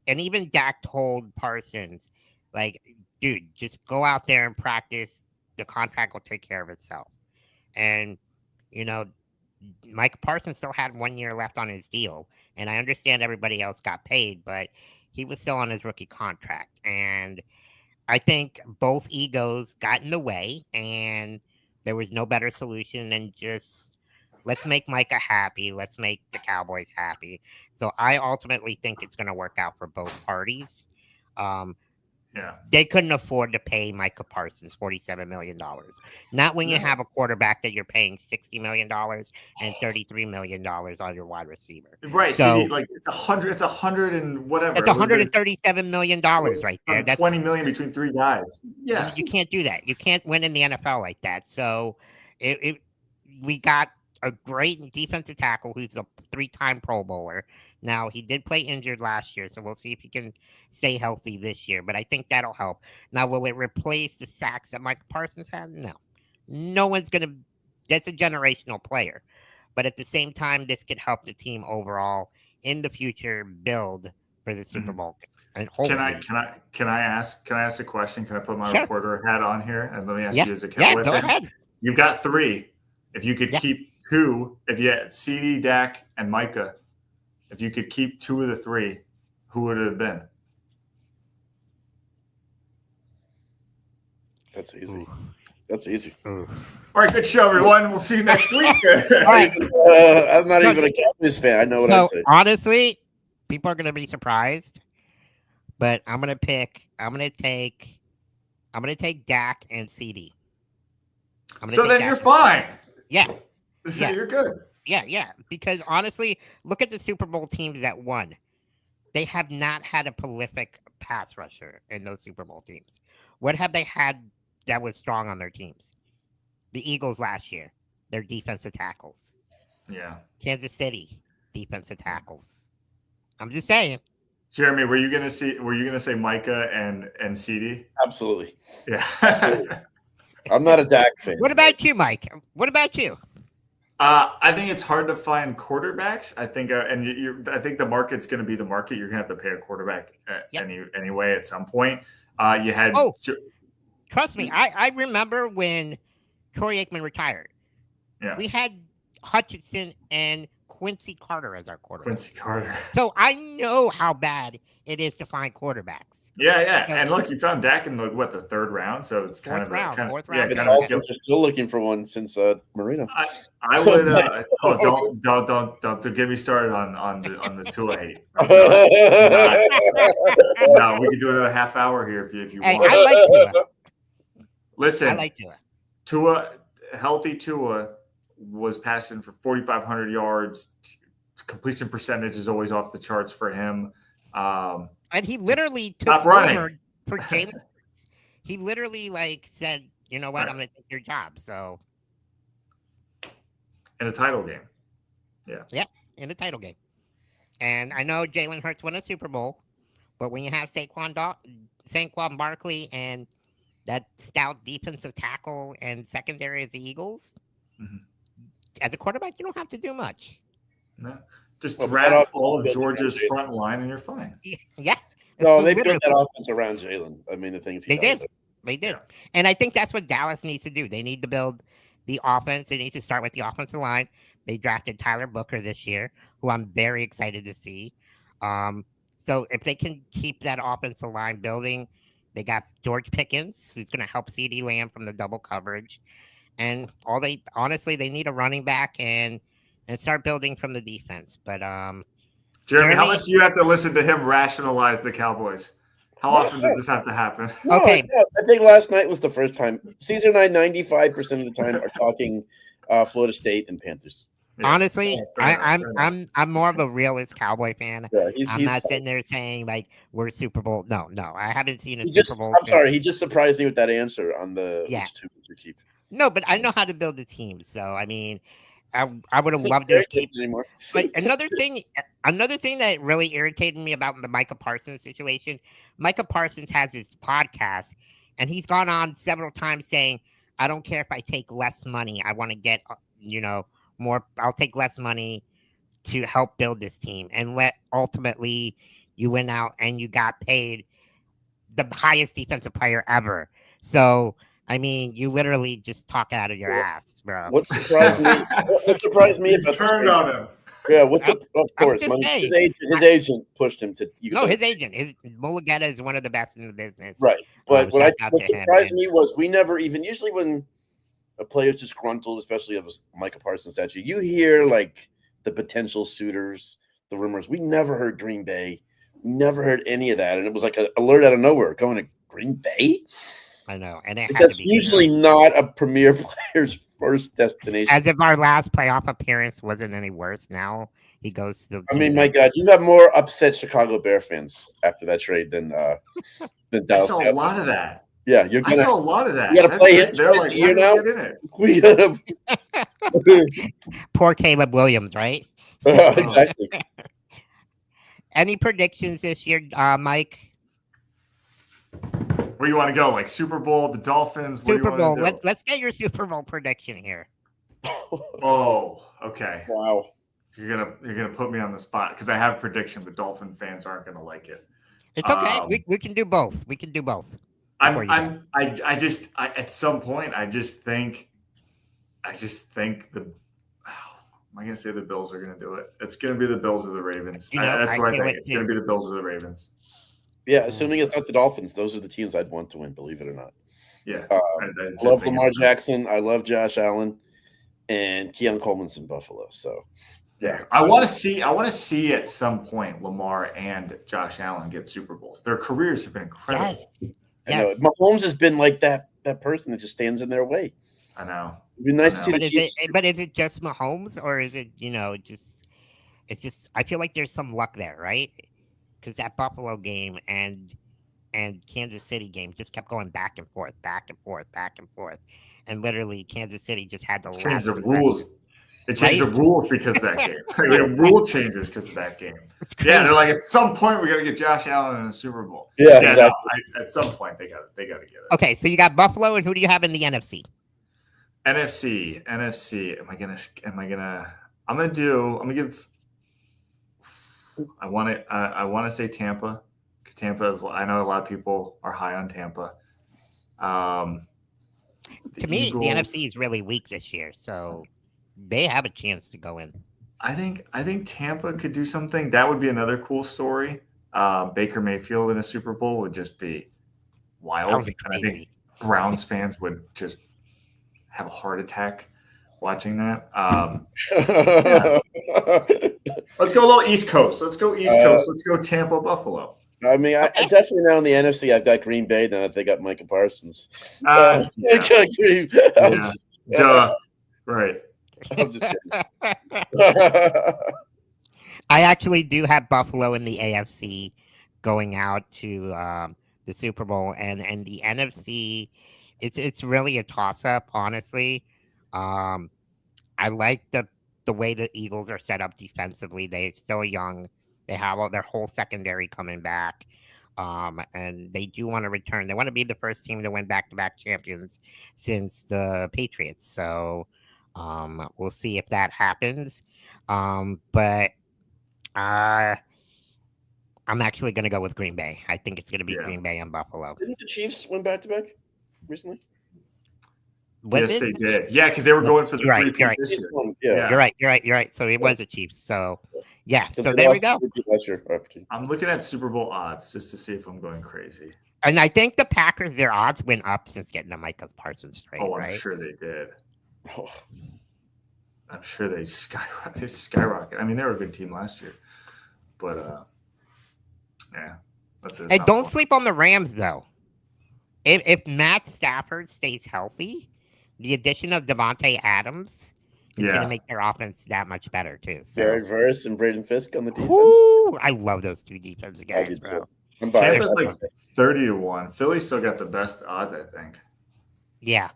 [SPEAKER 1] and even Dak told Parsons, like, dude, just go out there and practice. The contract will take care of itself. And, you know, Mike Parsons still had 1 year left on his deal. And I understand everybody else got paid, but he was still on his rookie contract. And I think both egos got in the way, and there was no better solution than just let's make Micah happy. Let's make the Cowboys happy. So I ultimately think it's going to work out for both parties. They couldn't afford to pay Micah Parsons $47 million. Not when you have a quarterback that you're paying $60 million and $33 million on your wide receiver.
[SPEAKER 3] Right. So like it's $100 and whatever.
[SPEAKER 1] It's $137 million right there.
[SPEAKER 3] That's $20 million between three guys. Yeah.
[SPEAKER 1] You can't do that. You can't win in the NFL like that. So we got a great defensive tackle who's a 3-time Pro Bowler. Now, he did play injured last year, so we'll see if he can stay healthy this year. But I think that'll help. Now, will it replace the sacks that Micah Parsons had? No. No one's going to – that's a generational player. But at the same time, this could help the team overall in the future build for the Super Bowl. And
[SPEAKER 3] can I ask a question? Can I put my reporter hat on here? And let me ask you as a Cowboy fan.
[SPEAKER 1] Go ahead.
[SPEAKER 3] You've got 3. If you could keep 2, if you had CD, Dak, and Micah – if you could keep 2 of the 3, who would it have been?
[SPEAKER 2] That's easy. That's easy.
[SPEAKER 3] All right, good show, everyone. We'll see you next week.
[SPEAKER 1] All right.
[SPEAKER 2] I'm not even a Cowboys fan. I know what I say.
[SPEAKER 1] Honestly, people are going to be surprised, but I'm going to take Dak and CD.
[SPEAKER 3] So then you're fine.
[SPEAKER 1] Yeah.
[SPEAKER 3] Yeah, you're good.
[SPEAKER 1] Yeah. Because honestly, look at the Super Bowl teams that won. They have not had a prolific pass rusher in those Super Bowl teams. What have they had that was strong on their teams? The Eagles last year, their defensive tackles.
[SPEAKER 3] Yeah.
[SPEAKER 1] Kansas City, defensive tackles. I'm just saying.
[SPEAKER 3] Jeremy, were you gonna say Micah and CD?
[SPEAKER 2] Absolutely.
[SPEAKER 3] Yeah.
[SPEAKER 2] Absolutely. I'm not a Dak fan.
[SPEAKER 1] What about you, Mike? What about you?
[SPEAKER 3] I think it's hard to find quarterbacks. I think, I think the market's going to be the market. You're going to have to pay a quarterback anyway at some point. You had.
[SPEAKER 1] Oh, trust me. I remember when Troy Aikman retired.
[SPEAKER 3] Yeah.
[SPEAKER 1] We had Hutchinson and Quincy Carter as our quarterback.
[SPEAKER 3] Quincy Carter.
[SPEAKER 1] So I know how bad it is to find quarterbacks.
[SPEAKER 3] Yeah. And look, you found Dak in the 3rd round, so it's kind of
[SPEAKER 1] fourth round.
[SPEAKER 2] Yeah, Dolphins are still looking for one since Marino.
[SPEAKER 3] I would. Don't get me started on the Tua hate. No, we can do another half hour here if you want.
[SPEAKER 1] I like Tua.
[SPEAKER 3] Listen,
[SPEAKER 1] I like Tua.
[SPEAKER 3] Healthy Tua was passing for 4,500 yards. Completion percentage is always off the charts for him.
[SPEAKER 1] And he literally took over for Jalen. He literally said, "You know what? I'm going to take your job." So,
[SPEAKER 3] in a title game,
[SPEAKER 1] in a title game. And I know Jalen Hurts won a Super Bowl, but when you have Saquon Barkley and that stout defensive tackle and secondary as the Eagles,
[SPEAKER 3] Mhm.
[SPEAKER 1] as a quarterback, you don't have to do much.
[SPEAKER 3] No. Just
[SPEAKER 2] Well, that
[SPEAKER 3] draft
[SPEAKER 2] offense
[SPEAKER 3] all of
[SPEAKER 2] built around
[SPEAKER 3] Georgia's
[SPEAKER 2] Jalen.
[SPEAKER 3] front line and you're fine.
[SPEAKER 1] Yeah,
[SPEAKER 2] No, they
[SPEAKER 1] literally,
[SPEAKER 2] built that offense around Jalen. I mean, the things he
[SPEAKER 1] they
[SPEAKER 2] does.
[SPEAKER 1] did. They did.
[SPEAKER 3] Yeah.
[SPEAKER 1] And I think that's what Dallas needs to do. They need to build the offense. It needs to start with the offensive line. They drafted Tyler Booker this year, who I'm very excited to see. Um, so if they can keep that offensive line building, they got George Pickens, who's going to help CeeDee Lamb from the double coverage. And all they honestly they need a running back and start building from the defense. But
[SPEAKER 3] Jeremy, how
[SPEAKER 1] Jeremy,
[SPEAKER 3] much do you have to listen to him rationalize the Cowboys? How often does this have to happen?
[SPEAKER 2] No,
[SPEAKER 1] Okay.
[SPEAKER 2] no, I think last night was the first time. Caesar and I, 95% of the time, are talking Florida State and Panthers.
[SPEAKER 3] Yeah.
[SPEAKER 1] honestly,
[SPEAKER 3] Fair enough, fair enough.
[SPEAKER 1] I'm more of a realist Cowboy fan.
[SPEAKER 2] Yeah,
[SPEAKER 1] I'm not
[SPEAKER 2] fine.
[SPEAKER 1] sitting there saying like we're Super Bowl. No, I haven't seen a
[SPEAKER 2] He
[SPEAKER 1] Super
[SPEAKER 2] just,
[SPEAKER 1] Bowl.
[SPEAKER 2] I'm sorry, he just surprised me with that answer on the
[SPEAKER 1] Yeah.
[SPEAKER 2] which two would you keep.
[SPEAKER 1] No, but I know how to build a team. So I mean, I would have loved to
[SPEAKER 2] Very
[SPEAKER 1] have keep.
[SPEAKER 2] distant anymore.
[SPEAKER 1] But another thing that really irritated me about the Micah Parsons situation, Micah Parsons has his podcast, and he's gone on several times saying, "I don't care if I take less money. I want to get, more. I'll take less money to help build this team, and let ultimately you went out and you got paid the highest defensive player ever. So." I mean, you literally just talk out of your ass, bro.
[SPEAKER 2] What surprised me? What surprised me
[SPEAKER 3] You
[SPEAKER 2] about
[SPEAKER 3] turned
[SPEAKER 2] this-
[SPEAKER 3] on him.
[SPEAKER 2] Yeah, of course,
[SPEAKER 1] just saying.
[SPEAKER 2] his agent pushed him to.
[SPEAKER 1] No, his agent, his Mulugeta is one of the best in the business.
[SPEAKER 2] Right, but what
[SPEAKER 1] shout out to him,
[SPEAKER 2] surprised
[SPEAKER 1] and-
[SPEAKER 2] me was we never even usually when a player's disgruntled, especially of a Micah Parsons statue, you hear like the potential suitors, the rumors. We never heard Green Bay, never heard any of that, and it was like an alert out of nowhere. Going to Green Bay?
[SPEAKER 1] I know, and it had
[SPEAKER 2] That's
[SPEAKER 1] to be
[SPEAKER 2] usually not a premier player's first destination.
[SPEAKER 1] as if our last playoff appearance wasn't any worse. Now he goes to.
[SPEAKER 2] I mean, my God, you have more upset Chicago Bear fans after that trade than
[SPEAKER 3] I
[SPEAKER 2] Dallas.
[SPEAKER 3] saw a lot of that.
[SPEAKER 2] Yeah, you're
[SPEAKER 3] I
[SPEAKER 2] gonna.
[SPEAKER 3] saw a lot of that.
[SPEAKER 2] You gotta play him
[SPEAKER 3] They're
[SPEAKER 2] twice
[SPEAKER 3] like,
[SPEAKER 2] a year
[SPEAKER 3] why
[SPEAKER 2] now?
[SPEAKER 3] did he get in it?
[SPEAKER 2] We gotta.
[SPEAKER 1] Poor Caleb Williams, right?
[SPEAKER 2] Exactly.
[SPEAKER 1] Any predictions this year, Mike?
[SPEAKER 3] Where you want to go? Like Super Bowl, the Dolphins? What do
[SPEAKER 1] Super
[SPEAKER 3] you
[SPEAKER 1] Bowl.
[SPEAKER 3] want to do?
[SPEAKER 1] Let's get your Super Bowl prediction here.
[SPEAKER 3] Oh, okay.
[SPEAKER 2] Wow.
[SPEAKER 3] You're gonna put me on the spot because I have a prediction, but Dolphin fans aren't gonna like it.
[SPEAKER 1] It's okay. We can do both. We can do both.
[SPEAKER 3] I just at some point I just think the. Am I gonna say the Bills are gonna do it? It's gonna be the Bills or the Ravens. That's what I think. It's gonna be the Bills or the Ravens.
[SPEAKER 2] Yeah, assuming it's not the Dolphins, those are the teams I'd want to win. Believe it or not.
[SPEAKER 3] Yeah,
[SPEAKER 2] I
[SPEAKER 3] just
[SPEAKER 2] love
[SPEAKER 3] think
[SPEAKER 2] Lamar Jackson. I love Josh Allen, and Keon Coleman's in Buffalo. So,
[SPEAKER 3] yeah, I want to see at some point Lamar and Josh Allen get Super Bowls. Their careers have been incredible.
[SPEAKER 1] Yes.
[SPEAKER 2] I know Mahomes has been like that person that just stands in their way.
[SPEAKER 3] I know.
[SPEAKER 2] It'd be nice to see
[SPEAKER 1] But
[SPEAKER 2] the Chiefs.
[SPEAKER 1] is it just Mahomes, or is it it's just I feel like there's some luck there, right? Because that Buffalo game and Kansas City game just kept going back and forth, and literally Kansas City just had to
[SPEAKER 3] change the rules. They changed the rules because of that game. Rule changes because of that game. Yeah, they're like at some point we got to get Josh Allen in the Super Bowl.
[SPEAKER 2] Yeah, exactly.
[SPEAKER 3] No, at some point they got to get it.
[SPEAKER 1] Okay, so you got Buffalo, and who do you have in the NFC?
[SPEAKER 3] NFC. I'm gonna give. I want to say Tampa. Tampa is. I know a lot of people are high on Tampa.
[SPEAKER 1] To me, the NFC is really weak this year, so they have a chance to go in.
[SPEAKER 3] I think Tampa could do something. That would be another cool story. Baker Mayfield in a Super Bowl would just be wild. And I think Browns fans would just have a heart attack watching that. Yeah. Let's go a little East Coast. Let's go East Coast. Let's go Tampa, Buffalo.
[SPEAKER 2] I mean, I definitely now in the NFC, I've got Green Bay now that they got Micah Parsons.
[SPEAKER 3] Yeah. Duh. Right.
[SPEAKER 2] I'm just kidding.
[SPEAKER 1] I actually do have Buffalo in the AFC going out to the Super Bowl, and the NFC, it's really a toss up, honestly. I like the way the Eagles are set up defensively. They're still young. They have all their whole secondary coming back. And they do want to return. They want to be the first team to win back-to-back champions since the Patriots. So we'll see if that happens. But I'm actually going to go with Green Bay. I think it's going to be Green Bay and Buffalo.
[SPEAKER 2] Didn't the Chiefs win back-to-back recently?
[SPEAKER 1] Was
[SPEAKER 3] yes,
[SPEAKER 1] it?
[SPEAKER 3] they did. Yeah, because they were going for the
[SPEAKER 1] You're right,
[SPEAKER 3] 3-peat
[SPEAKER 1] you're right.
[SPEAKER 3] this year.
[SPEAKER 2] Yeah.
[SPEAKER 1] You're right. So it was a Chiefs. So yeah.
[SPEAKER 2] Because
[SPEAKER 1] So
[SPEAKER 2] they
[SPEAKER 1] there we
[SPEAKER 2] lost
[SPEAKER 1] go.
[SPEAKER 2] the last year.
[SPEAKER 3] I'm looking at Super Bowl odds just to see if I'm going crazy.
[SPEAKER 1] And I think the Packers, their odds went up since getting the Micah Parsons trade.
[SPEAKER 3] Oh, I'm
[SPEAKER 1] right?
[SPEAKER 3] sure they did.
[SPEAKER 2] Oh.
[SPEAKER 3] I'm sure they skyrocket. I mean, they were a good team last year, but yeah, that's it.
[SPEAKER 1] And don't sleep on the Rams though. If Matt Stafford stays healthy, the addition of Devontae Adams is going to make their offense that much better too. So.
[SPEAKER 2] Jared Verse and Braden Fisk on the defense.
[SPEAKER 1] Ooh, I love those two defensive guys, bro.
[SPEAKER 3] Tampa's like 30-1. Philly still got the best odds, I think.
[SPEAKER 1] Yeah.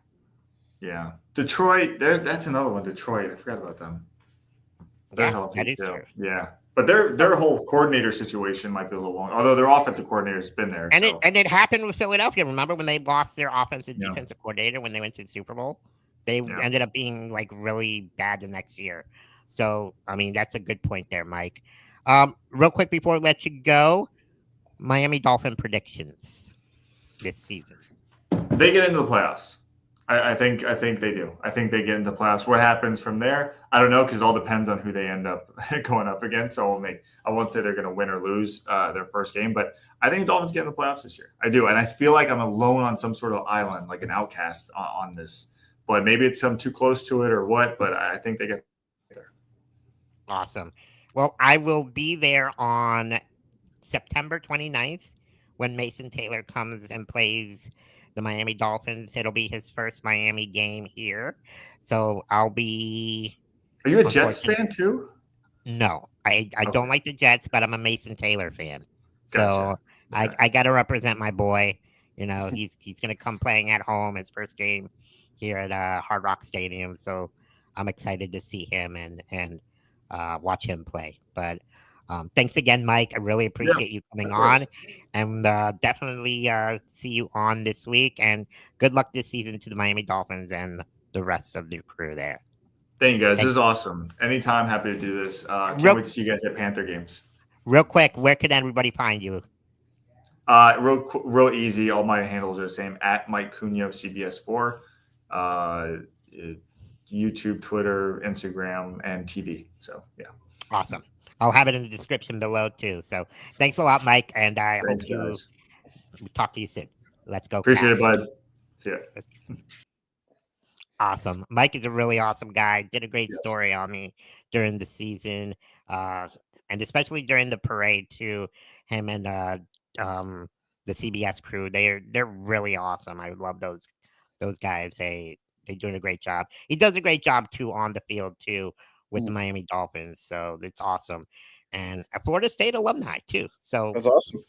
[SPEAKER 3] Yeah. Detroit, that's another one. Detroit, I forgot about them. They're healthy
[SPEAKER 1] that is
[SPEAKER 3] too.
[SPEAKER 1] true.
[SPEAKER 3] Yeah. But their whole coordinator situation might be a little long, although their offensive coordinator's been there.
[SPEAKER 1] And it happened with Philadelphia. Remember when they lost their offensive defensive coordinator when they went to the Super Bowl? They ended up being like really bad the next year. So I mean that's a good point there, Mike. Real quick before I let you go, Miami Dolphin predictions this season.
[SPEAKER 3] They get into the playoffs. I think they do. I think they get into the playoffs. What happens from there, I don't know, because it all depends on who they end up going up against. So I won't say they're going to win or lose their first game, but I think the Dolphins get in the playoffs this year. I do, and I feel like I'm alone on some sort of island, like an outcast on this. But maybe it's I'm too close to it or what. But I think they get there.
[SPEAKER 1] Awesome. Well, I will be there on September 29th when Mason Taylor comes and plays the Miami Dolphins. It'll be his first Miami game here. So I'll be...
[SPEAKER 3] Are you a Jets fan too?
[SPEAKER 1] No. I don't like the Jets, but I'm a Mason Taylor fan. So
[SPEAKER 3] gotcha.
[SPEAKER 1] I got to represent my boy. You know, he's going to come playing at home, his first game here at Hard Rock Stadium. So I'm excited to see him and watch him play. But thanks again, Mike. I really appreciate you coming on, and definitely see you on this week. And good luck this season to the Miami Dolphins and the rest of the crew there.
[SPEAKER 3] Thank you, guys. This is awesome. Anytime, happy to do this. Can't wait to see you guys at Panther games.
[SPEAKER 1] Real quick, where can everybody find you?
[SPEAKER 3] Real easy. All my handles are the same, at Mike Cugno, CBS4. YouTube, Twitter, Instagram, and TV. So, yeah.
[SPEAKER 1] Awesome. I'll have it in the description below, too. So, thanks a lot, Mike, and I hope to talk to you soon. Let's go.
[SPEAKER 3] Appreciate it, bud. See ya.
[SPEAKER 1] Awesome. Mike is a really awesome guy. Did a great story on me during the season, and especially during the parade, too. Him and the CBS crew, they're really awesome. I love those guys. They're doing a great job. He does a great job too on the field too with the Miami Dolphins. So it's awesome, and a Florida State alumni too. So
[SPEAKER 2] that's awesome.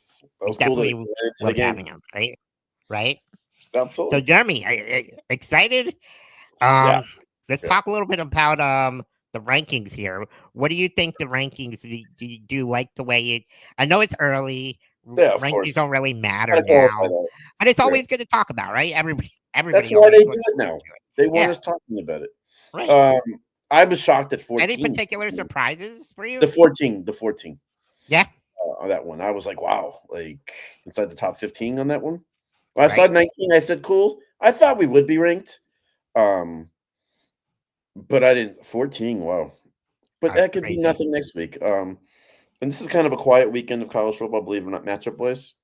[SPEAKER 2] That was
[SPEAKER 1] definitely
[SPEAKER 2] cool
[SPEAKER 1] love having him. Right.
[SPEAKER 2] Absolutely.
[SPEAKER 1] So Jeremy, excited. Let's talk a little bit about the rankings here. What do you think the rankings? Do you like the way it? I know it's early. Rankings don't really matter now, but it's always good to talk about, right? Everybody.
[SPEAKER 2] That's why they do it now. They want us talking about it.
[SPEAKER 1] Right.
[SPEAKER 2] I was shocked at 14.
[SPEAKER 1] Any particular surprises for you?
[SPEAKER 2] The 14.
[SPEAKER 1] Yeah.
[SPEAKER 2] On that one, I was like, wow, like inside the top 15 on that one. When I saw 19, I said, cool. I thought we would be ranked. But I didn't. 14, wow. But that could be nothing next week. And this is kind of a quiet weekend of college football, believe it or not, matchup wise.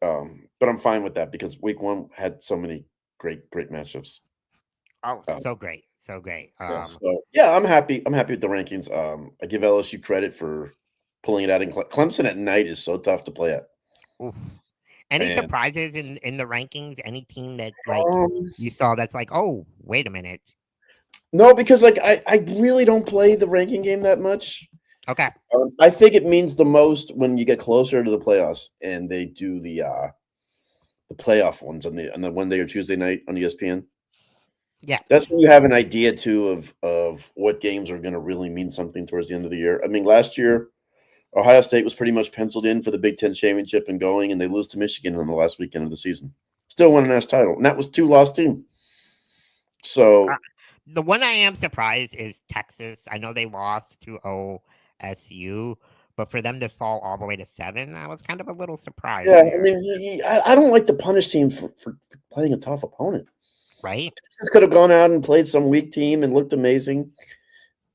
[SPEAKER 2] But I'm fine with that because week one had so many great matchups.
[SPEAKER 1] Oh, so great.
[SPEAKER 2] So I'm happy. I'm happy with the rankings. I give LSU credit for pulling it out in Clemson at night is so tough to play at.
[SPEAKER 1] Oof. Any surprises in the rankings? Any team that like you saw that's like, oh, wait a minute.
[SPEAKER 2] No, because like I really don't play the ranking game that much.
[SPEAKER 1] Okay.
[SPEAKER 2] I think it means the most when you get closer to the playoffs and they do the playoff ones on the Monday or Tuesday night on ESPN.
[SPEAKER 1] Yeah.
[SPEAKER 2] That's when you have an idea too of what games are going to really mean something towards the end of the year. I mean, last year Ohio State was pretty much penciled in for the Big Ten championship and going, and they lose to Michigan on the last weekend of the season. Still won a national title, and that was 2-loss team. So
[SPEAKER 1] the one I am surprised is Texas. I know they lost to OSU, but for them to fall all the way to 7, I was kind of a little surprised.
[SPEAKER 2] yeah,
[SPEAKER 1] there.
[SPEAKER 2] I mean, I don't like to punish teams for playing a tough opponent.
[SPEAKER 1] Right?
[SPEAKER 2] Texas could have gone out and played some weak team and looked amazing,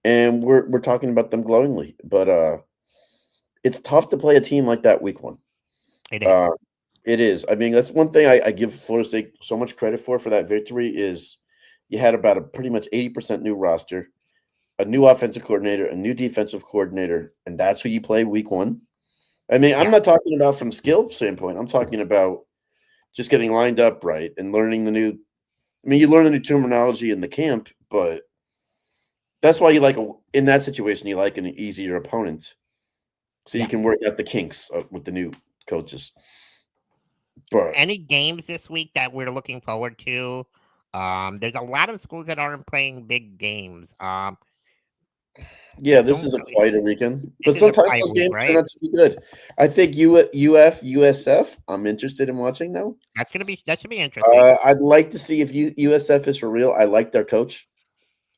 [SPEAKER 2] and we're talking about them glowingly. But it's tough to play a team like that week 1.
[SPEAKER 1] It is.
[SPEAKER 2] It is. I mean, that's one thing I give Florida State so much credit for that victory is you had about a pretty much 80% new roster, a new offensive coordinator, a new defensive coordinator, and that's who you play week 1. I mean, I'm not talking about from skill standpoint. I'm talking about just getting lined up right and learning the new – I mean, you learn the new terminology in the camp, but that's why you like – in that situation, you like an easier opponent so you can work out the kinks with the new coaches. But
[SPEAKER 1] any games this week that we're looking forward to? There's a lot of schools that aren't playing big games.
[SPEAKER 2] yeah, this is a quieter weekend, but
[SPEAKER 1] is a
[SPEAKER 2] sometimes
[SPEAKER 1] quiet
[SPEAKER 2] those
[SPEAKER 1] week,
[SPEAKER 2] games
[SPEAKER 1] right?
[SPEAKER 2] turn out to be good. I think USF. I'm interested in watching now.
[SPEAKER 1] That should be interesting.
[SPEAKER 2] I'd like to see if USF is for real. I like their coach,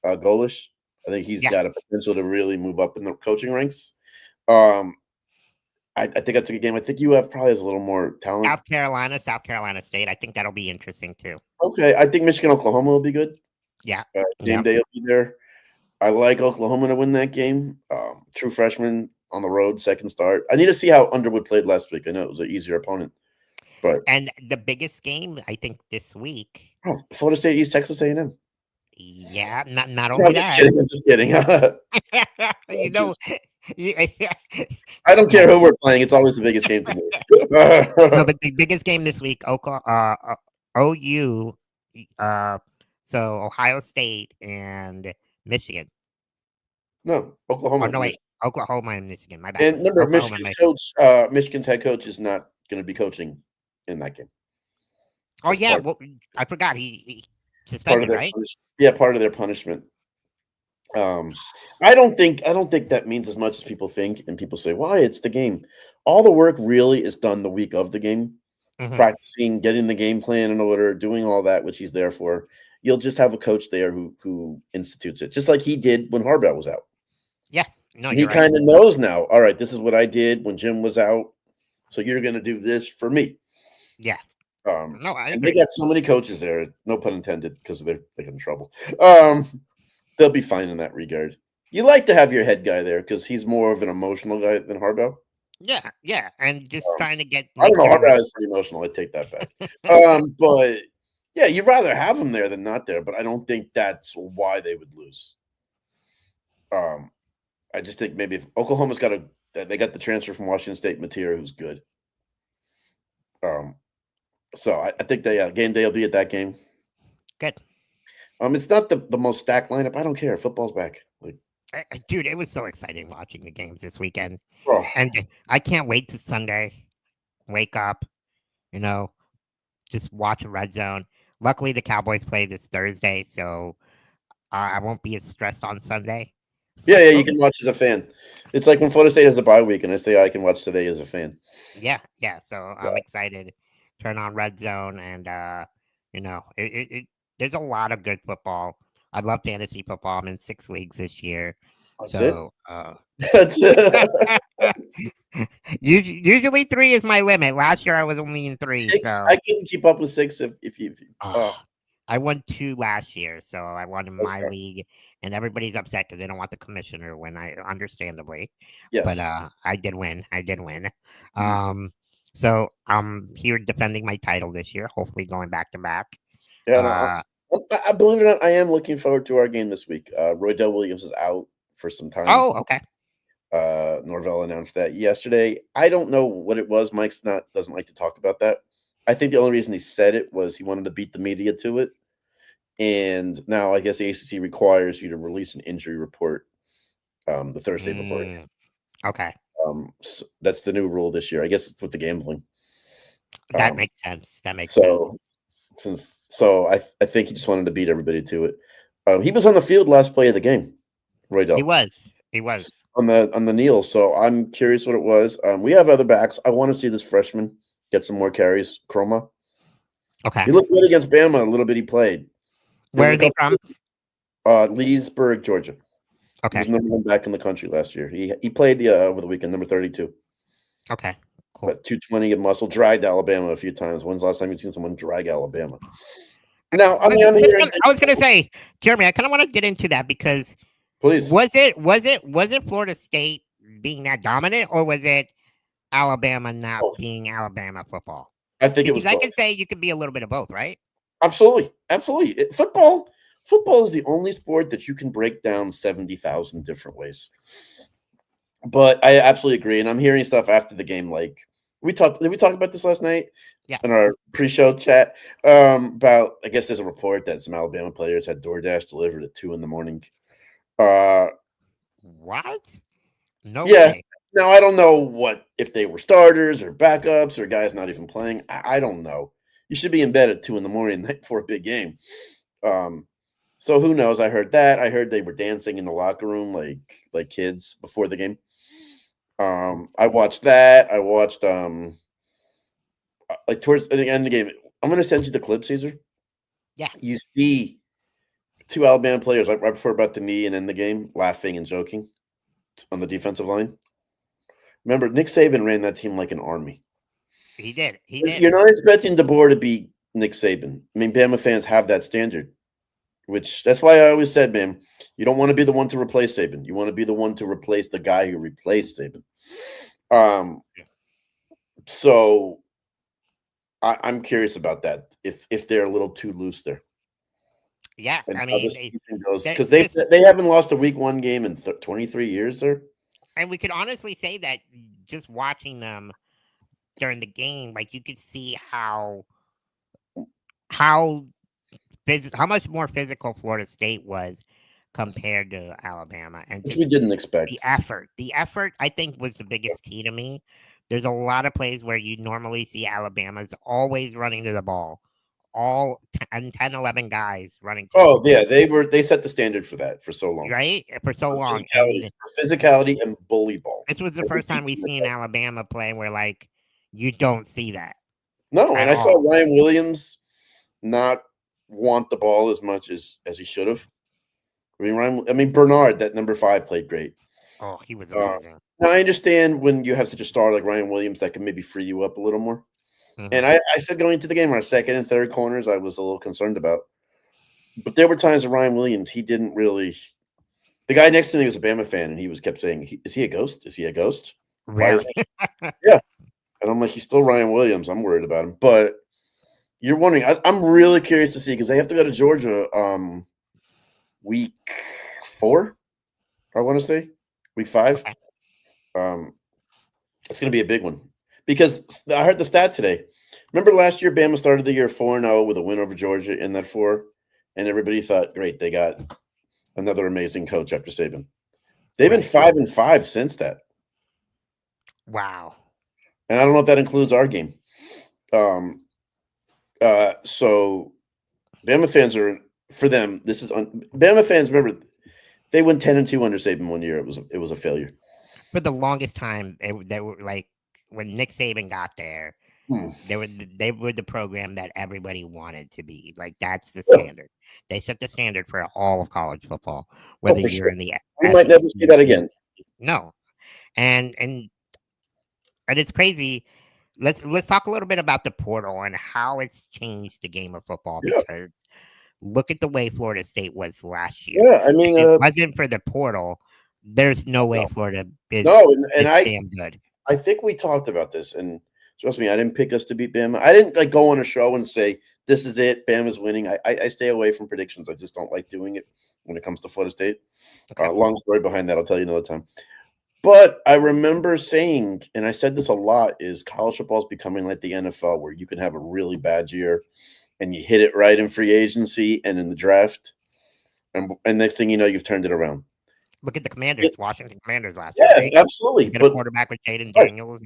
[SPEAKER 2] Golish. I think he's got a potential to really move up in the coaching ranks. I think that's a good game. I think UF probably has a little more talent.
[SPEAKER 1] South Carolina State. I think that'll be interesting too.
[SPEAKER 2] Okay, I think Michigan, Oklahoma will be good.
[SPEAKER 1] Yeah,
[SPEAKER 2] game day will be there. I like Oklahoma to win that game. True freshman on the road, second start. I need to see how Underwood played last week. I know it was an easier opponent,
[SPEAKER 1] and the biggest game I think this week.
[SPEAKER 2] Florida State, East Texas A&M.
[SPEAKER 1] Yeah, not only that.
[SPEAKER 2] I'm just kidding.
[SPEAKER 1] You know.
[SPEAKER 2] I don't care who we're playing. It's always the biggest game to me.
[SPEAKER 1] No, but the biggest game this week, OU, so Ohio State and Michigan.
[SPEAKER 2] No, Oklahoma.
[SPEAKER 1] Oh, no, wait, Oklahoma and Michigan. My bad.
[SPEAKER 2] And remember,
[SPEAKER 1] Oklahoma,
[SPEAKER 2] Michigan's head coach is not going to be coaching in that game.
[SPEAKER 1] Oh yeah, I forgot he suspended, right?
[SPEAKER 2] Part of their punishment. I don't think that means as much as people think, and people say, why? It's the game. All the work really is done the week of the game, practicing, getting the game plan in order, doing all that, which he's there for. You'll just have a coach there who institutes it, just like he did when Harbaugh was out.
[SPEAKER 1] Yeah, no,
[SPEAKER 2] he kind of knows now. All right, this is what I did when Jim was out, so you're going to do this for me.
[SPEAKER 1] Yeah.
[SPEAKER 2] No, and they got so many coaches there, no pun intended, because they're in trouble. They'll be fine in that regard. You like to have your head guy there because he's more of an emotional guy than Harbaugh.
[SPEAKER 1] Yeah, and just trying to get.
[SPEAKER 2] I don't know. Harbaugh is pretty emotional. I take that back. But yeah, you'd rather have him there than not there. But I don't think that's why they would lose. I just think maybe if Oklahoma's they got the transfer from Washington State, Mateer, who's good. So I think game day will be at that game.
[SPEAKER 1] Good.
[SPEAKER 2] It's not the most stacked lineup. I don't care. Football's back.
[SPEAKER 1] Dude, it was so exciting watching the games this weekend. And I can't wait to Sunday. Wake up, just watch a Red Zone. Luckily, the Cowboys play this Thursday, so I won't be as stressed on Sunday.
[SPEAKER 2] Yeah, you can watch as a fan. It's like when Florida State has a bye week, and I say I can watch today as a fan.
[SPEAKER 1] Yeah. So I'm excited. Turn on Red Zone, and there's a lot of good football. I love fantasy football. I'm in 6 leagues this year.
[SPEAKER 2] That's it.
[SPEAKER 1] Usually 3 is my limit. Last year I was only in 3.
[SPEAKER 2] 6?
[SPEAKER 1] So
[SPEAKER 2] I couldn't keep up with 6 if you.
[SPEAKER 1] I won 2 last year, so I won in my league, and everybody's upset because they don't want the commissioner to win. Understandably,
[SPEAKER 2] yes.
[SPEAKER 1] But I did win. So I'm here defending my title this year. Hopefully, going back to back.
[SPEAKER 2] Yeah, I believe it or not, I am looking forward to our game this week. Roydell Williams is out for some time.
[SPEAKER 1] Oh, okay.
[SPEAKER 2] Norvell announced that yesterday. I don't know what it was. Mike's doesn't like to talk about that. I think the only reason he said it was he wanted to beat the media to it. And now I guess the ACC requires you to release an injury report the Thursday before.
[SPEAKER 1] Okay.
[SPEAKER 2] So that's the new rule this year. I guess it's with the gambling.
[SPEAKER 1] That makes sense.
[SPEAKER 2] So I think he just wanted to beat everybody to it. He was on the field last play of the game. Roydell.
[SPEAKER 1] He was.
[SPEAKER 2] on the kneel. So I'm curious what it was. We have other backs. I want to see this freshman get some more carries. Chroma.
[SPEAKER 1] Okay.
[SPEAKER 2] He looked good against Bama. A little bit he played.
[SPEAKER 1] Where is he from?
[SPEAKER 2] Leesburg, Georgia. He
[SPEAKER 1] Okay.
[SPEAKER 2] was number 1 back in the country last year. He played over the weekend, number 32.
[SPEAKER 1] Okay. Cool.
[SPEAKER 2] But 220 of muscle, dragged Alabama a few times. When's the last time you've seen someone drag Alabama? Now, I mean,
[SPEAKER 1] I was gonna say, Jeremy, I kind of want to get into that because
[SPEAKER 2] please.
[SPEAKER 1] was it Florida State being that dominant, or was it Alabama not being Alabama football?
[SPEAKER 2] I think it was.
[SPEAKER 1] I can say you could be a little bit of both, right?
[SPEAKER 2] Absolutely. Football is the only sport that you can break down 70,000 different ways. But I absolutely agree, and I'm hearing stuff after the game. Like did we talk about this last night?
[SPEAKER 1] Yeah.
[SPEAKER 2] In our pre-show chat about, I guess there's a report that some Alabama players had DoorDash delivered at 2 a.m.
[SPEAKER 1] What? No
[SPEAKER 2] Yeah.
[SPEAKER 1] way.
[SPEAKER 2] Now I don't know if they were starters or backups or guys not even playing. I don't know. You should be in bed at 2 a.m. the night before a big game. So who knows? I heard that. I heard they were dancing in the locker room like kids before the game. I watched that. I watched towards the end of the game. I'm going to send you the clip, Caesar.
[SPEAKER 1] Yeah.
[SPEAKER 2] You see 2 Alabama players right before about the knee and end the game laughing and joking on the defensive line. Remember, Nick Saban ran that team like an army.
[SPEAKER 1] He did.
[SPEAKER 2] You're not expecting DeBoer to be Nick Saban. I mean, Bama fans have that standard, that's why I always said, man, you don't want to be the one to replace Saban. You want to be the one to replace the guy who replaced Saban. So I'm curious about that. If they're a little too loose there.
[SPEAKER 1] Yeah,
[SPEAKER 2] and
[SPEAKER 1] I mean,
[SPEAKER 2] because they haven't lost a week 1 game in 23 years, sir.
[SPEAKER 1] And we could honestly say that just watching them during the game, like you could see how much more physical Florida State was compared to Alabama, and
[SPEAKER 2] which we didn't expect.
[SPEAKER 1] The effort, I think, was the biggest key to me. There's a lot of plays where you normally see Alabama's always running to the ball, all 10, 11 guys running.
[SPEAKER 2] Oh yeah, they set the standard for that for so long,
[SPEAKER 1] right? For so long,
[SPEAKER 2] physicality and bully ball.
[SPEAKER 1] This was the first time we seen Alabama play where like you don't see that.
[SPEAKER 2] No, and I saw Ryan Williams not want the ball as much as he should have. I mean Bernard, that number 5, played great.
[SPEAKER 1] Oh, he was amazing.
[SPEAKER 2] Now I understand when you have such a star like Ryan Williams that can maybe free you up a little more. Mm-hmm. And I said going into the game, our second and third corners, I was a little concerned about. But there were times with Ryan Williams, he didn't really. The guy next to me was a Bama fan, and he kept saying, "Is he a ghost? Is he a ghost?"
[SPEAKER 1] Really?
[SPEAKER 2] Yeah. And I'm like, he's still Ryan Williams. I'm worried about him. But you're wondering. I'm really curious to see because they have to go to Georgia week 4. I want to say week 5. It's going to be a big one because I heard the stat today. Remember last year, Bama started the year 4-0 with a win over Georgia in that 4, and everybody thought, great, they got another amazing coach after Saban. They've been 5-5 since that.
[SPEAKER 1] Wow.
[SPEAKER 2] And I don't know if that includes our game. So Bama fans are, for them, this is Bama fans. Remember, they went 10-2 under Saban 1 year. It was a failure.
[SPEAKER 1] For the longest time, they were like when Nick Saban got there, they were the program that everybody wanted to be. Like that's the standard. They set the standard for all of college football. Whether you're in the,
[SPEAKER 2] we might never see that again.
[SPEAKER 1] No, and it's crazy. Let's talk a little bit about the portal and how it's changed the game of football because look at the way Florida State was last year.
[SPEAKER 2] Yeah, I mean,
[SPEAKER 1] if it wasn't for the portal, there's no way Florida is damn good.
[SPEAKER 2] I think we talked about this, and trust me, I didn't pick us to beat Bama. I didn't go on a show and say this is it, Bama's winning. I stay away from predictions. I just don't like doing it when it comes to Florida State. Okay. Long story behind that, I'll tell you another time. But I remember saying, and I said this a lot, is college football is becoming like the NFL, where you can have a really bad year, and you hit it right in free agency and in the draft, and next thing you know, you've turned it around.
[SPEAKER 1] Look at the Commanders, Washington Commanders last year.
[SPEAKER 2] Yeah, absolutely.
[SPEAKER 1] Get a quarterback with Jaden Daniels.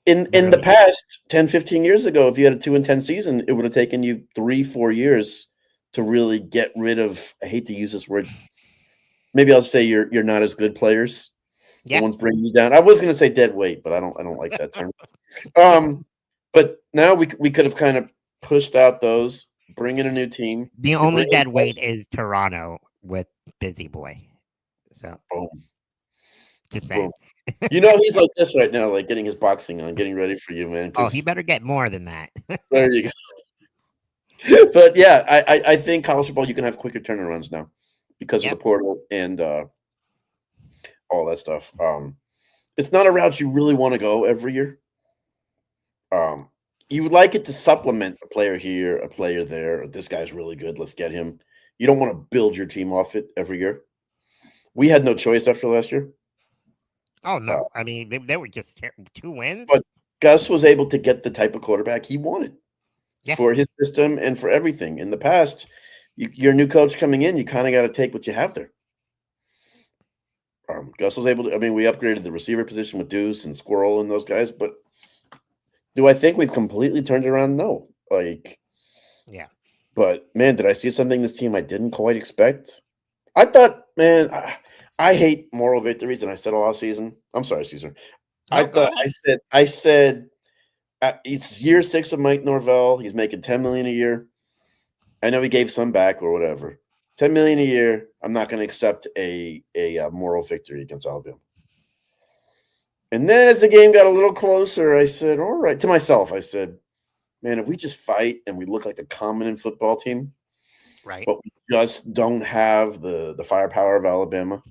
[SPEAKER 2] And in the past, 10, 15 years ago, if you had a 2-10 season, it would have taken you 3-4 years to really get rid of, I hate to use this word, maybe I'll say you're not as good players.
[SPEAKER 1] Yeah.
[SPEAKER 2] The ones bringing you down. I was going to say dead weight, but I don't like that term. But now we could have kind of pushed out those, bring in a new team.
[SPEAKER 1] The only dead weight is Toronto with Busy Boy. So
[SPEAKER 2] Boom,
[SPEAKER 1] just saying.
[SPEAKER 2] boom. You know he's like this right now, like getting his boxing on, getting ready for you, man.
[SPEAKER 1] Oh, he better get more than that.
[SPEAKER 2] There you go. But yeah, I think college football you can have quicker turnarounds now because of the portal and all that stuff. It's not a route you really want to go every year. You would like it to supplement a player here, a player there. This guy's really good. Let's get him. You don't want to build your team off it every year. We had no choice after last year.
[SPEAKER 1] Oh, no. I mean, they were just 2 wins.
[SPEAKER 2] But Gus was able to get the type of quarterback he wanted for his system and for everything. In the past, you're a new coach coming in, you kind of got to take what you have there. Gus was able to, I mean, we upgraded the receiver position with Deuce and Squirrel and those guys, but do I think we've completely turned it around? No.
[SPEAKER 1] Yeah.
[SPEAKER 2] But, man, did I see something in this team I didn't quite expect? I thought, man, I hate moral victories, and I said all season. I'm sorry, Caesar. I said it's year 6 of Mike Norvell. He's making $10 million a year. I know he gave some back or whatever. $10 million a year. I'm not going to accept a moral victory against Alabama. And then as the game got a little closer, I said, all right, to myself, I said, man, if we just fight and we look like a competent football team,
[SPEAKER 1] right,
[SPEAKER 2] but we just don't have the firepower of Alabama,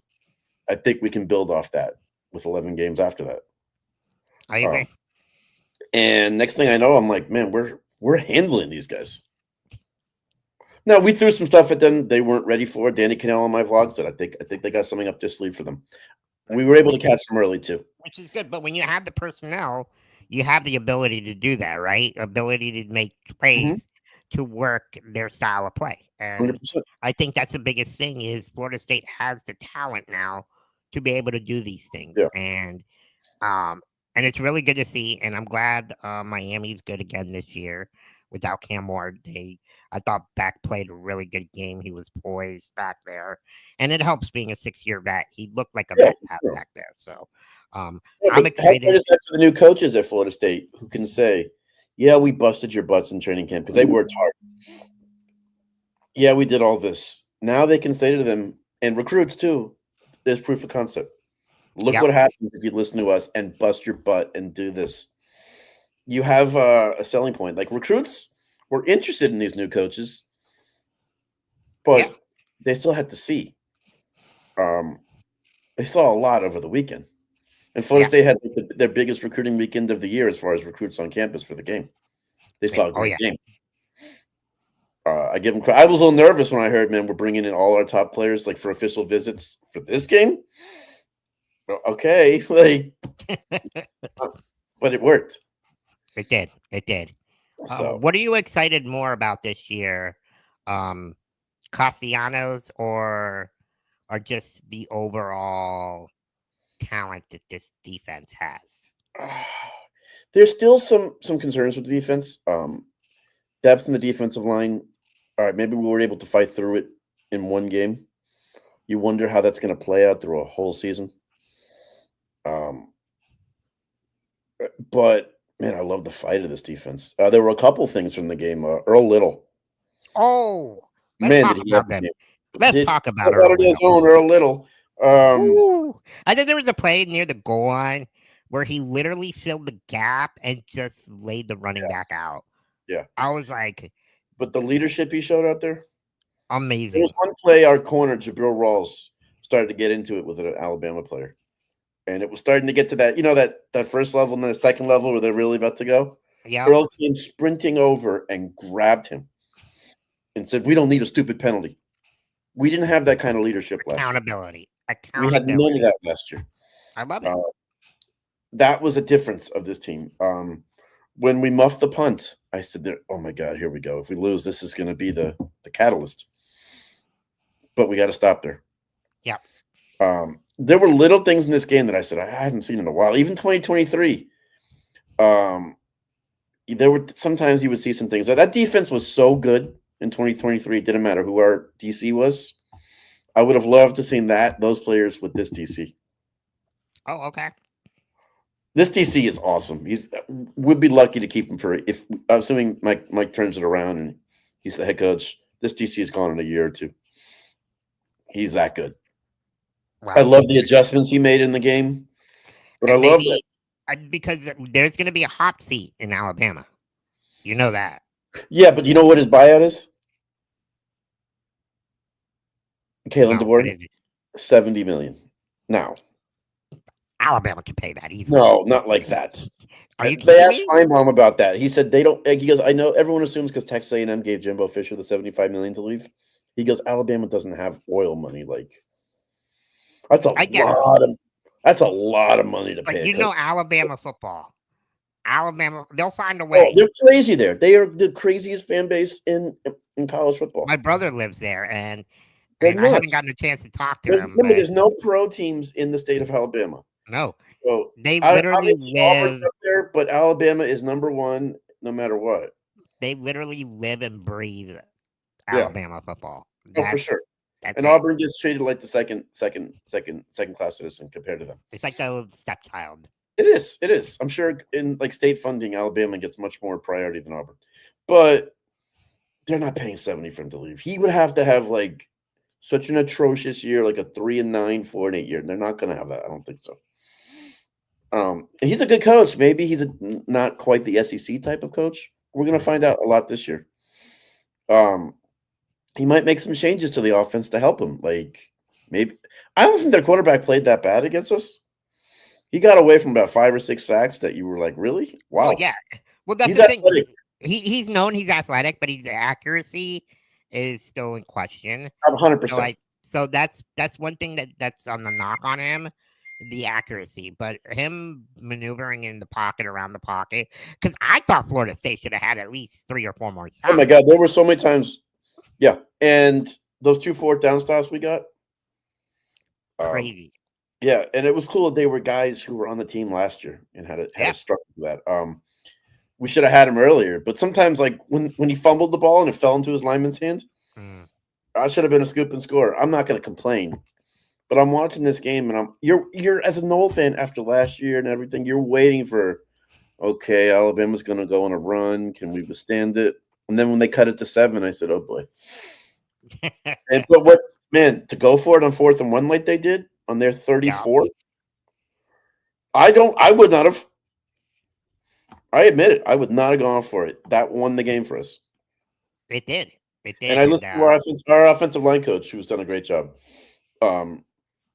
[SPEAKER 2] I think we can build off that with 11 games after that.
[SPEAKER 1] I agree.
[SPEAKER 2] And next thing I know, I'm like, man, we're handling these guys. Now, we threw some stuff at them they weren't ready for. Danny Cannell on my vlog said, I think they got something up their sleeve for them. We were able to catch them early, too.
[SPEAKER 1] Which is good. But when you have the personnel, you have the ability to do that, right? Ability to make plays to work their style of play. And
[SPEAKER 2] 100%.
[SPEAKER 1] I think that's the biggest thing is Florida State has the talent now to be able to do these things.
[SPEAKER 2] Yeah.
[SPEAKER 1] And it's really good to see. And I'm glad Miami's good again this year without Cam Ward. I thought Beck played a really good game. He was poised back there. And it helps being a 6-year vet. He looked like a vet back there. So I'm excited.
[SPEAKER 2] How good is that for the new coaches at Florida State who can say, yeah, we busted your butts in training camp because they worked hard. Yeah, we did all this. Now they can say to them, and recruits too, there's proof of concept. Look what happens if you listen to us and bust your butt and do this. You have a selling point. Like recruits were interested in these new coaches, but they still had to see. They saw a lot over the weekend. And Florida State had their biggest recruiting weekend of the year as far as recruits on campus for the game. They saw a great game. I give them credit. I was a little nervous when I heard, man, we're bringing in all our top players like for official visits for this game. Okay, but it worked.
[SPEAKER 1] It did. It did.
[SPEAKER 2] So,
[SPEAKER 1] what are you excited more about this year? Castellanos or just the overall talent that this defense has?
[SPEAKER 2] There's still some concerns with the defense. Depth in the defensive line. All right, maybe we were able to fight through it in one game. You wonder how that's going to play out through a whole season. But man, I love the fight of this defense. There were a couple things from the game. Earl Little.
[SPEAKER 1] Oh,
[SPEAKER 2] man,
[SPEAKER 1] let's talk about
[SPEAKER 2] Earl Little.
[SPEAKER 1] I think there was a play near the goal line where he literally filled the gap and just laid the running back out.
[SPEAKER 2] Yeah,
[SPEAKER 1] I was like,
[SPEAKER 2] but the leadership he showed out there,
[SPEAKER 1] amazing.
[SPEAKER 2] There was one play our corner Jabril Rawls started to get into it with an Alabama player. And it was starting to get to that, that first level and then the second level where they're really about to go.
[SPEAKER 1] Yeah.
[SPEAKER 2] Earl came sprinting over and grabbed him and said, we don't need a stupid penalty. We didn't have that kind of leadership last year.
[SPEAKER 1] Accountability.
[SPEAKER 2] We had none of that last year.
[SPEAKER 1] I love it.
[SPEAKER 2] That was a difference of this team. When we muffed the punt, I said, oh, my God, here we go. If we lose, this is going to be the catalyst. But we got to stop there.
[SPEAKER 1] Yeah.
[SPEAKER 2] There were little things in this game that I said I hadn't seen in a while. Even 2023, there were sometimes you would see some things. That defense was so good in 2023. It didn't matter who our DC was. I would have loved to seen those players with this DC.
[SPEAKER 1] Oh, okay.
[SPEAKER 2] This DC is awesome. Would be lucky to keep him for if I'm assuming Mike turns it around and he's the head coach. This DC is gone in a year or two. He's that good.
[SPEAKER 1] Wow.
[SPEAKER 2] I love the adjustments he made in the game, but
[SPEAKER 1] And
[SPEAKER 2] I love that.
[SPEAKER 1] because there's going to be a hot seat in Alabama. You know that.
[SPEAKER 2] Yeah, but you know what his buyout is? Kalen
[SPEAKER 1] No,
[SPEAKER 2] DeBoer,
[SPEAKER 1] what is it?
[SPEAKER 2] $70 million. Now,
[SPEAKER 1] Alabama can pay that easily.
[SPEAKER 2] no, not like that.
[SPEAKER 1] Are you
[SPEAKER 2] They
[SPEAKER 1] kidding
[SPEAKER 2] asked
[SPEAKER 1] me?
[SPEAKER 2] Feinbaum about that. He said they don't. He goes, I know everyone assumes because Texas A&M gave Jimbo Fisher the $75 million to leave. He goes, Alabama doesn't have oil money. Like that's a lot of money to
[SPEAKER 1] But
[SPEAKER 2] pay.
[SPEAKER 1] you know Alabama football. Alabama, they'll find a
[SPEAKER 2] Oh,
[SPEAKER 1] way.
[SPEAKER 2] they're crazy there. They are the craziest fan base in college football.
[SPEAKER 1] My brother lives there, and
[SPEAKER 2] They're
[SPEAKER 1] I haven't
[SPEAKER 2] nuts.
[SPEAKER 1] gotten a chance to talk to him.
[SPEAKER 2] Remember,
[SPEAKER 1] But
[SPEAKER 2] there's no pro teams in the state of Alabama.
[SPEAKER 1] no,
[SPEAKER 2] So
[SPEAKER 1] they literally
[SPEAKER 2] obviously Auburn's
[SPEAKER 1] live.
[SPEAKER 2] up there, but Alabama is number one no matter what.
[SPEAKER 1] They literally live and breathe
[SPEAKER 2] Yeah.
[SPEAKER 1] Alabama football.
[SPEAKER 2] Oh, for sure.
[SPEAKER 1] That's
[SPEAKER 2] And
[SPEAKER 1] it.
[SPEAKER 2] Auburn gets treated like the second class citizen compared to them.
[SPEAKER 1] It's like the stepchild.
[SPEAKER 2] It is. I'm sure in like state funding, Alabama gets much more priority than Auburn, but they're not paying 70 for him to leave. He would have to have like such an atrocious year, like a 3-9, 4-8 year. They're not going to have that. I don't think so. And he's a good coach. Maybe he's not quite the SEC type of coach. We're going to find out a lot this year. He might make some changes to the offense to help him. Like maybe I don't think their quarterback played that bad against us. He got away from about 5 or 6 sacks that you were like, really? Wow.
[SPEAKER 1] Well, yeah. Well, that's
[SPEAKER 2] He's
[SPEAKER 1] the thing.
[SPEAKER 2] athletic.
[SPEAKER 1] He's known he's athletic, but his accuracy is still in question.
[SPEAKER 2] I'm 100%.
[SPEAKER 1] So that's one thing that's on the knock on him, the accuracy. But him maneuvering in the pocket, around the pocket, because I thought Florida State should have had at least 3 or 4 more stops.
[SPEAKER 2] Oh my God, there were so many times. Yeah, and those 2 4th down stops we got,
[SPEAKER 1] Crazy.
[SPEAKER 2] Yeah, and it was cool that they were guys who were on the team last year and had a struggle with that. We should have had him earlier, but sometimes like when he fumbled the ball and it fell into his lineman's hand, I should have been a scoop and score. I'm not going to complain, but I'm watching this game and you're as a Noel fan after last year and everything, you're waiting for, okay, Alabama's going to go on a run. Can we withstand it? And then when they cut it to 7, I said, oh boy. But to go for it on 4th and 1 like they did on their 34, I would not have. I admit it. I would not have gone for it. That won the game for us.
[SPEAKER 1] It did.
[SPEAKER 2] And I listened to our offensive line coach, who's done a great job. And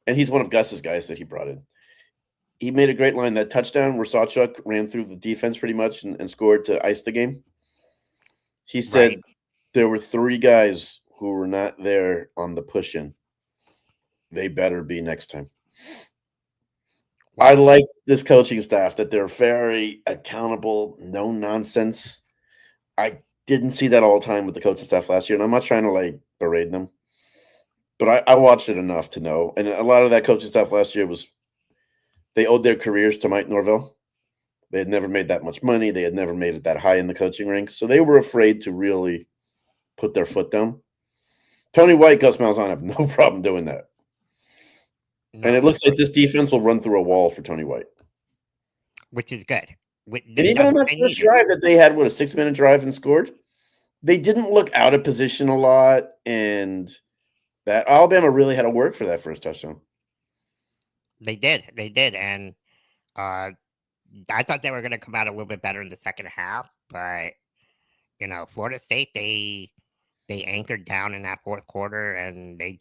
[SPEAKER 2] he's one of Gus's guys that he brought in. He made a great line. That touchdown where Sawchuk ran through the defense pretty much and scored to ice the game. He said there were 3 guys who were not there on the push-in. They better be next time. I like this coaching staff, that they're very accountable, no nonsense. I didn't see that all the time with the coaching staff last year, and I'm not trying to like berate them, but I watched it enough to know. And a lot of that coaching staff last year they owed their careers to Mike Norvell. They had never made that much money. They had never made it that high in the coaching ranks, so they were afraid to really put their foot down. Tony White, Gus Malzahn have no problem doing that. No, and it looks like this defense will run through a wall for Tony White.
[SPEAKER 1] Which is good.
[SPEAKER 2] And even on that first drive that they had, a 6-minute drive and scored, they didn't look out of position a lot. And that Alabama really had to work for that first touchdown.
[SPEAKER 1] They did. And I thought they were going to come out a little bit better in the second half. But, Florida State, they anchored down in that 4th quarter, and they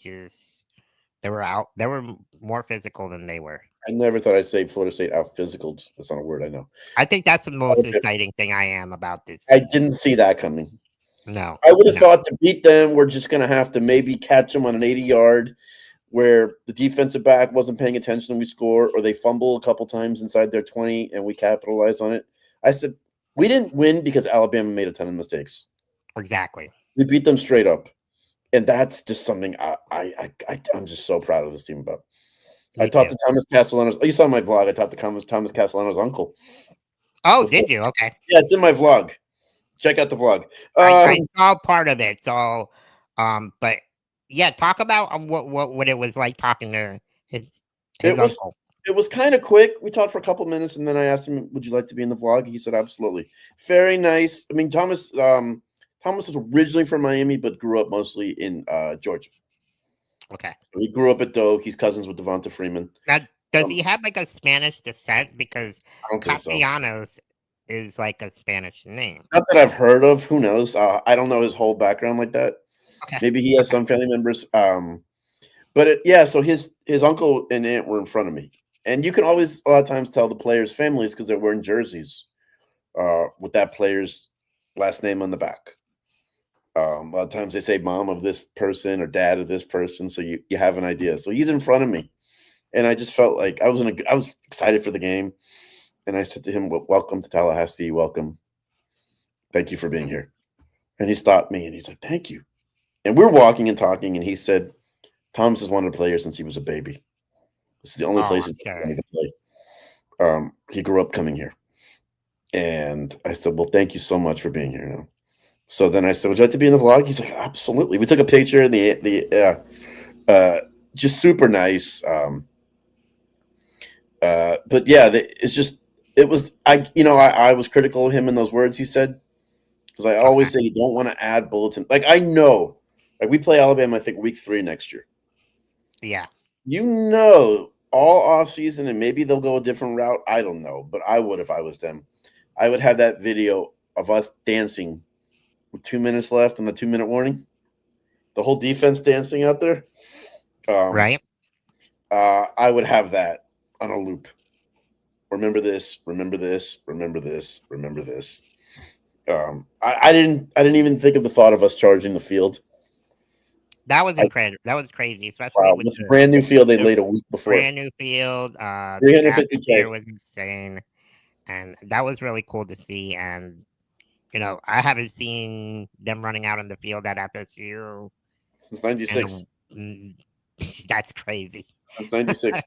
[SPEAKER 1] were out. They were more physical than they were.
[SPEAKER 2] I never thought I'd say Florida State out physicaled. That's not a word I know.
[SPEAKER 1] I think that's the most exciting thing I am about this.
[SPEAKER 2] I didn't see that coming.
[SPEAKER 1] No.
[SPEAKER 2] I would have thought to beat them, we're just going to have to maybe catch them on an 80-yard where the defensive back wasn't paying attention and we score, or they fumble a couple times inside their 20 and we capitalize on it. I said, we didn't win because Alabama made a ton of mistakes.
[SPEAKER 1] Exactly.
[SPEAKER 2] We beat them straight up. And that's just something I'm just so proud of this team about. I talked to Thomas Castellano's. You saw my vlog. I talked to Thomas Castellano's uncle.
[SPEAKER 1] Oh, did you? Okay.
[SPEAKER 2] Yeah, it's in my vlog. Check out the vlog.
[SPEAKER 1] I saw part of it. So, but Yeah, talk about what it was like talking to his
[SPEAKER 2] It
[SPEAKER 1] his
[SPEAKER 2] was
[SPEAKER 1] uncle.
[SPEAKER 2] it was kind of quick. We talked for a couple minutes, and then I asked him, "Would you like to be in the vlog?" He said, "Absolutely." Very nice. I mean, Thomas was originally from Miami, but grew up mostly in Georgia.
[SPEAKER 1] Okay.
[SPEAKER 2] So he grew up at Doak. He's cousins with Devonta Freeman.
[SPEAKER 1] Now, does
[SPEAKER 2] Um,
[SPEAKER 1] he have like a Spanish descent? Because
[SPEAKER 2] I don't think so.
[SPEAKER 1] Castellanos is like a Spanish name.
[SPEAKER 2] Not that I've heard of. Who knows? I don't know his whole background like that.
[SPEAKER 1] Okay.
[SPEAKER 2] Maybe he has
[SPEAKER 1] Okay.
[SPEAKER 2] some family members. But yeah. So his uncle and aunt were in front of me, and you can always a lot of times tell the players' families because they're wearing jerseys with that player's last name on the back. A lot of times they say mom of this person or dad of this person, so you have an idea. So he's in front of me, and I just felt like I was excited for the game, and I said to him, "Welcome to Tallahassee. Welcome. Thank you for being here." And he stopped me, and he's like, "Thank you." And we're walking and talking, and he said, "Thomas has wanted to play here since he was a baby. This is the only
[SPEAKER 1] Oh,
[SPEAKER 2] place
[SPEAKER 1] I'm
[SPEAKER 2] he's
[SPEAKER 1] sure.
[SPEAKER 2] wanted to play. He grew up coming here." And I said, "Well, thank you so much for being here now." So then I said, "Would you like to be in the vlog?" He's like, "Absolutely." We took a picture. Just super nice. But yeah, it's just it was I was critical of him in those words he said because I
[SPEAKER 1] Okay.
[SPEAKER 2] always say you don't want to add bulletin. Like I know, like we play Alabama, I think week 3 next year.
[SPEAKER 1] Yeah.
[SPEAKER 2] All off season, and maybe they'll go a different route. I don't know, but I would if I was them. I would have that video of us dancing with 2 minutes left on the 2-minute warning. The whole defense dancing out there. Um,
[SPEAKER 1] Right.
[SPEAKER 2] I would have that on a loop. Remember this. Remember this. Remember this. Remember this. I didn't even think of the thought of us charging the field.
[SPEAKER 1] That was
[SPEAKER 2] I,
[SPEAKER 1] incredible. That was crazy, especially
[SPEAKER 2] wow,
[SPEAKER 1] with
[SPEAKER 2] with a brand new field they laid a week before.
[SPEAKER 1] brand new field. The
[SPEAKER 2] 350K.
[SPEAKER 1] atmosphere was insane, and that was really cool to see. And I haven't seen them running out on the field at FSU,
[SPEAKER 2] Since '96.
[SPEAKER 1] and mm, that's crazy.
[SPEAKER 2] Since '96.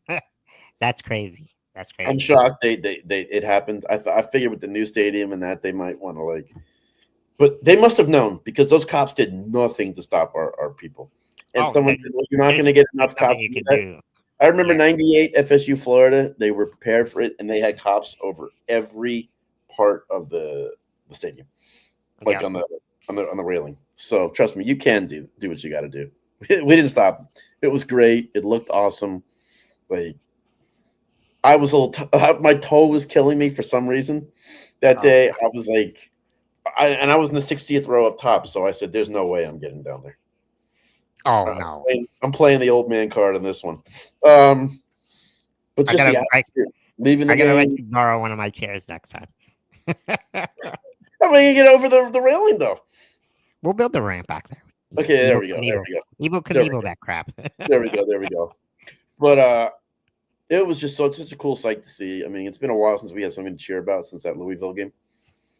[SPEAKER 1] That's crazy. That's
[SPEAKER 2] I'm
[SPEAKER 1] crazy.
[SPEAKER 2] shocked they it happened. I figured with the new stadium and that they might want to but they must have known because those cops did nothing to stop our people. And
[SPEAKER 1] Oh,
[SPEAKER 2] someone said, "Well, you're not
[SPEAKER 1] there's
[SPEAKER 2] going to get enough
[SPEAKER 1] nothing
[SPEAKER 2] cops
[SPEAKER 1] you
[SPEAKER 2] to do
[SPEAKER 1] can
[SPEAKER 2] that."
[SPEAKER 1] do.
[SPEAKER 2] I remember
[SPEAKER 1] Yeah.
[SPEAKER 2] '98 FSU Florida. They were prepared for it, and they had cops over every part of the stadium, like
[SPEAKER 1] Yeah.
[SPEAKER 2] on the railing. So trust me, you can do what you got to do. We didn't stop. It was great. It looked awesome. Like I was a little. My toe was killing me for some reason that
[SPEAKER 1] Oh,
[SPEAKER 2] day. I was like, I was in the 60th row up top, so I said, "There's no way I'm getting down there."
[SPEAKER 1] oh no.
[SPEAKER 2] I'm playing the old man card on this one. Um, but
[SPEAKER 1] I
[SPEAKER 2] just the
[SPEAKER 1] gotta I,
[SPEAKER 2] atmosphere, leaving the
[SPEAKER 1] I gotta let
[SPEAKER 2] game.
[SPEAKER 1] you borrow one of my chairs next time.
[SPEAKER 2] How am I gonna get over the railing though?
[SPEAKER 1] We'll build a ramp back there.
[SPEAKER 2] Okay, there
[SPEAKER 1] Evil
[SPEAKER 2] we go. There
[SPEAKER 1] Knievel.
[SPEAKER 2] we go.
[SPEAKER 1] Evil
[SPEAKER 2] There we
[SPEAKER 1] Knievel
[SPEAKER 2] go.
[SPEAKER 1] that crap.
[SPEAKER 2] There we go. There we go. But it was just such a cool sight to see. I mean, it's been a while since we had something to cheer about since that Louisville game.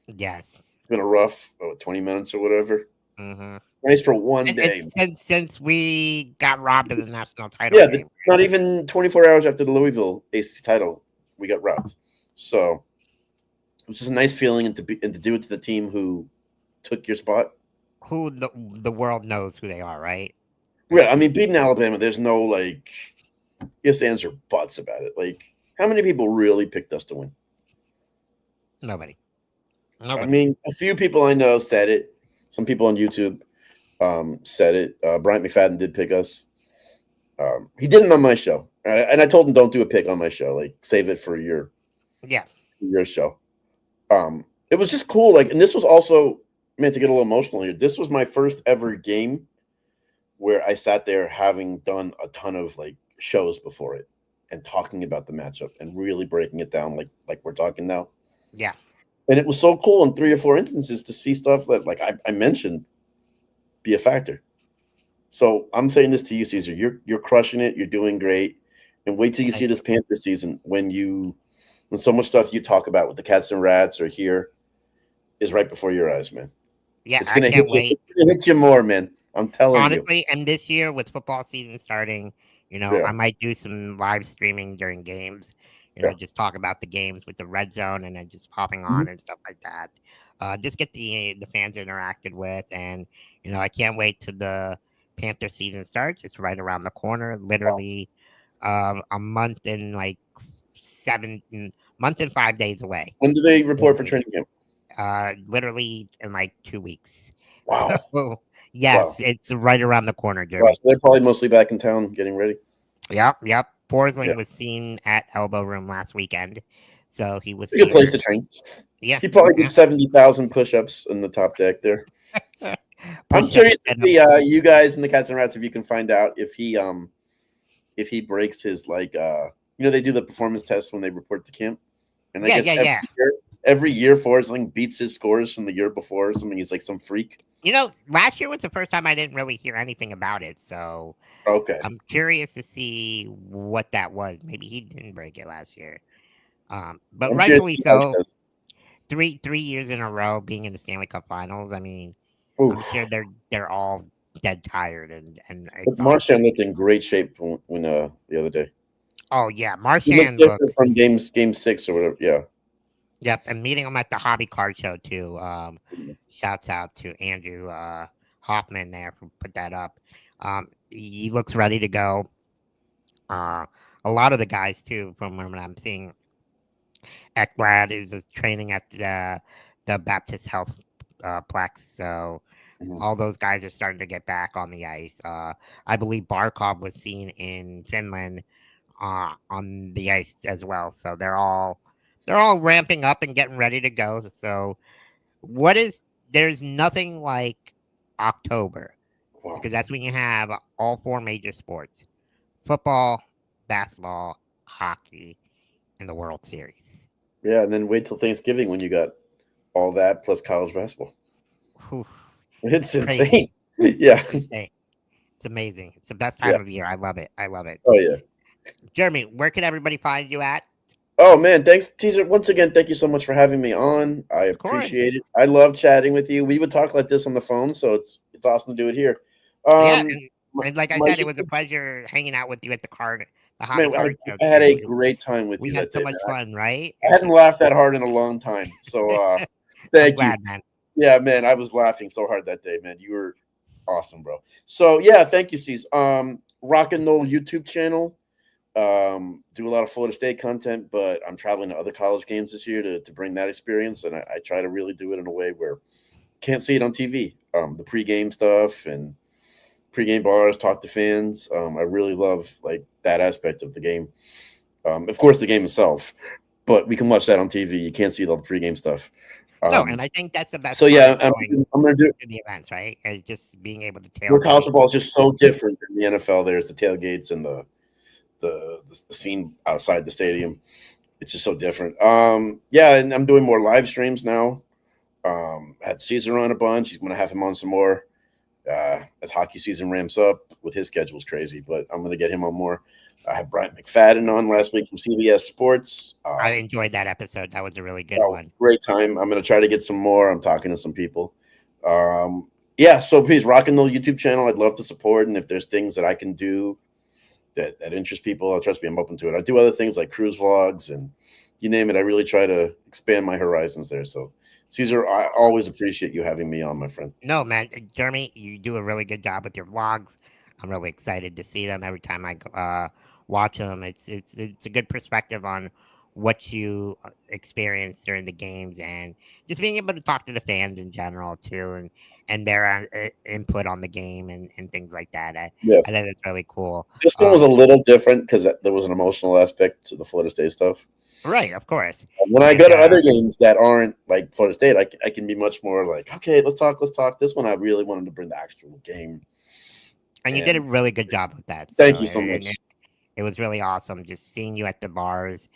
[SPEAKER 1] Yes.
[SPEAKER 2] It's been a rough 20 minutes or whatever.
[SPEAKER 1] Mm-hmm.
[SPEAKER 2] Nice for one
[SPEAKER 1] And
[SPEAKER 2] day.
[SPEAKER 1] it's since we got robbed of the national title
[SPEAKER 2] Yeah,
[SPEAKER 1] game.
[SPEAKER 2] not even 24 hours after the Louisville ACC title, we got robbed. So it was just a nice feeling and to do it to the team who took your spot.
[SPEAKER 1] Who the world knows who they are, right?
[SPEAKER 2] Yeah, I mean, beating Alabama, there's no ifs, ands, or buts about it. Like, how many people really picked us to win?
[SPEAKER 1] Nobody.
[SPEAKER 2] I
[SPEAKER 1] Nobody.
[SPEAKER 2] mean, a few people I know said it. Some people on YouTube said it. Bryant McFadden did pick us. He did it on my show, and I told him don't do a pick on my show. Like, save it for your
[SPEAKER 1] Yeah.
[SPEAKER 2] show. It was just cool. Like, and this was also meant to get a little emotional here. This was my first ever game where I sat there having done a ton of shows before it and talking about the matchup and really breaking it down like we're talking now.
[SPEAKER 1] Yeah.
[SPEAKER 2] And it was so cool in 3 or 4 instances to see stuff that I mentioned be a factor. So I'm saying this to you, Caesar. You're crushing it. You're doing great. And wait till you see this Panther season when so much stuff you talk about with the cats and rats or here is right before your eyes, man.
[SPEAKER 1] Yeah.
[SPEAKER 2] It's
[SPEAKER 1] I
[SPEAKER 2] gonna
[SPEAKER 1] can't
[SPEAKER 2] hit you.
[SPEAKER 1] wait.
[SPEAKER 2] It's gonna hit you more, man. I'm telling you.
[SPEAKER 1] Honestly, and this year with football season starting,
[SPEAKER 2] Yeah.
[SPEAKER 1] I might do some live streaming during games.
[SPEAKER 2] Yeah.
[SPEAKER 1] Just talk about the games with the red zone and then just popping on and stuff like that. Just get the fans interacted with, and I can't wait to Panther season starts. It's right around the corner. Literally, a month and like 5 days away.
[SPEAKER 2] When do they report for training camp?
[SPEAKER 1] Literally in like 2 weeks.
[SPEAKER 2] Wow.
[SPEAKER 1] So yes, it's right around the corner,
[SPEAKER 2] Wow.
[SPEAKER 1] Jeremy.
[SPEAKER 2] So they're probably mostly back in town getting ready.
[SPEAKER 1] Yep. Forsling
[SPEAKER 2] Yeah.
[SPEAKER 1] was seen at Elbow Room last weekend, so he was
[SPEAKER 2] It's a good
[SPEAKER 1] here.
[SPEAKER 2] place to train.
[SPEAKER 1] Yeah,
[SPEAKER 2] He probably did 70,000 push-ups in the top deck there. I'm curious to see you guys in the Cats and Rats if you can find out if he breaks his like they do the performance test when they report to camp, and I guess every year Forsling beats his scores from the year before or something. He's like some freak.
[SPEAKER 1] Last year was the first time I didn't really hear anything about it, so
[SPEAKER 2] okay,
[SPEAKER 1] I'm curious to see what that was. Maybe he didn't break it last year, but
[SPEAKER 2] I'm
[SPEAKER 1] rightfully so.
[SPEAKER 2] Does.
[SPEAKER 1] 3 years in a row being in the Stanley Cup Finals. I mean,
[SPEAKER 2] Oof.
[SPEAKER 1] I'm sure they're all dead tired and
[SPEAKER 2] But Marchand looked in great shape when the other day.
[SPEAKER 1] Oh yeah, Marchand looks
[SPEAKER 2] from game 6 or whatever. Yeah.
[SPEAKER 1] Yep, and meeting him at the Hobby Card Show too. Shouts out to Andrew Hoffman there who put that up. He looks ready to go. A lot of the guys too, from what I'm seeing, Ekblad is training at the Baptist Health Plex, so all those guys are starting to get back on the ice. I believe Barkov was seen in Finland on the ice as well, so they're all ramping up and getting ready to go. So there's nothing like October, because that's when you have all 4 major sports: football, basketball, hockey, and the World Series.
[SPEAKER 2] Yeah, and then wait till Thanksgiving when you got all that plus college basketball.
[SPEAKER 1] Whew.
[SPEAKER 2] It's insane. Yeah.
[SPEAKER 1] It's amazing. It's the best time of year. I love it.
[SPEAKER 2] Oh, yeah.
[SPEAKER 1] Jeremy, where can everybody find you at?
[SPEAKER 2] Oh, man. Thanks, Teaser. Once again, thank you so much for having me on. I appreciate it. I love chatting with you. We would talk like this on the phone, so it's awesome to do it here.
[SPEAKER 1] And like I said, it was a pleasure hanging out with you at the Hobby Card Show.
[SPEAKER 2] I had a great time with you.
[SPEAKER 1] We had so much fun, right?
[SPEAKER 2] I hadn't laughed that hard in a long time. So thank you.
[SPEAKER 1] Man.
[SPEAKER 2] Yeah, man, I was laughing so hard that day, man. You were awesome, bro. So yeah, thank you, C's. Rock and Roll YouTube channel. Do a lot of Florida State content, but I'm traveling to other college games this year to bring that experience, and I try to really do it in a way where can't see it on TV. The pregame stuff and pregame bars, talk to fans. I really love like that aspect of the game. Of course, the game itself, but we can watch that on TV. You can't see all the pregame stuff.
[SPEAKER 1] No, and I think that's the best.
[SPEAKER 2] So yeah, I'm going to do
[SPEAKER 1] the events, right? And just being able to
[SPEAKER 2] tailgate. College football is just so different than the NFL. There's the tailgates and the scene outside the stadium. It's just so different. Yeah, and I'm doing more live streams now. Had Caesar on a bunch. He's going to have him on some more as hockey season ramps up. With his schedule's crazy, but I'm going to get him on more. I had Brian McFadden on last week from CBS Sports.
[SPEAKER 1] I enjoyed that episode. That was a really good one.
[SPEAKER 2] Great time. I'm going to try to get some more. I'm talking to some people. Yeah, so please rock and roll YouTube channel. I'd love to support, and if there's things that I can do that interest people, trust me, I'm open to it. I do other things like cruise vlogs and you name it. I really try to expand my horizons there. So Caesar, I always appreciate you having me on, my friend.
[SPEAKER 1] No, man, Jeremy, you do a really good job with your vlogs. I'm really excited to see them every time I watch them. It's a good perspective on what you experience during the games, and just being able to talk to the fans in general too, and their input on the game and things like that. I think it's really cool.
[SPEAKER 2] This one was a little different because there was an emotional aspect to the Florida State stuff.
[SPEAKER 1] Right, of course.
[SPEAKER 2] When I go to other games that aren't like Florida State, I can be much more like, okay, let's talk. This one I really wanted to bring the actual game.
[SPEAKER 1] And you did a really good job with that.
[SPEAKER 2] Thank you so much.
[SPEAKER 1] It was really awesome just seeing you at the bars.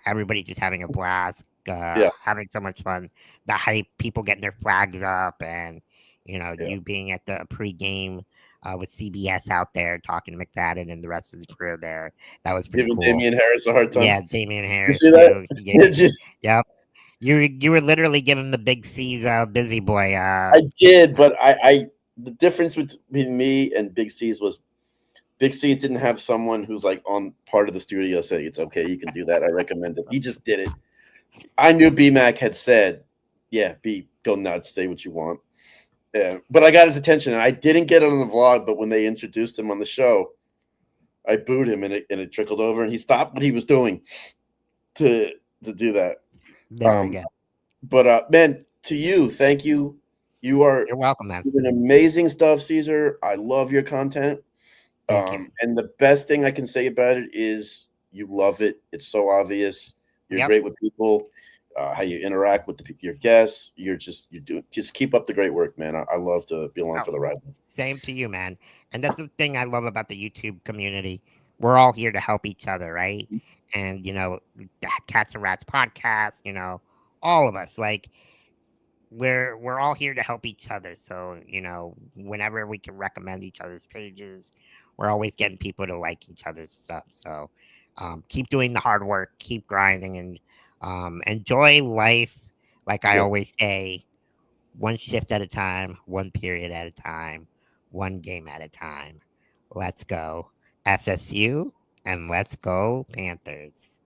[SPEAKER 1] Everybody just having a blast, having so much fun. The hype, people getting their flags up, and you being at the pregame with CBS out there talking to McFadden and the rest of the crew there. That was pretty cool.
[SPEAKER 2] Damian Harris a hard time.
[SPEAKER 1] Yeah, Damian Harris.
[SPEAKER 2] You see that?
[SPEAKER 1] Yep. You were literally giving the BigCeaz busy boy.
[SPEAKER 2] I did, but I the difference between me and BigCeaz was BigCeaz didn't have someone who's like on part of the studio say it's okay, you can do that. I recommend it. He just did it. I knew BMAC had said, yeah, B, go nuts, say what you want. Yeah, but I got his attention, and I didn't get it on the vlog. But when they introduced him on the show, I booed him, and it trickled over, and he stopped what he was doing to do that.
[SPEAKER 1] Never forget.
[SPEAKER 2] But man, to you, thank you. You're
[SPEAKER 1] welcome, man.
[SPEAKER 2] doing amazing stuff, Caesar. I love your content.
[SPEAKER 1] Thank you.
[SPEAKER 2] And the best thing I can say about it is you love it. It's so obvious. You're great with people. How you interact with your guests. Just keep up the great work, man. I love to be along for the ride.
[SPEAKER 1] Same to you, man. And that's the thing I love about the YouTube community. We're all here to help each other, right? And Cats and Rats podcast, all of us, like we're all here to help each other. So, whenever we can recommend each other's pages, we're always getting people to like each other's stuff. So keep doing the hard work, keep grinding, and enjoy life. Like I always say, one shift at a time, one period at a time, one game at a time. Let's go FSU and let's go Panthers.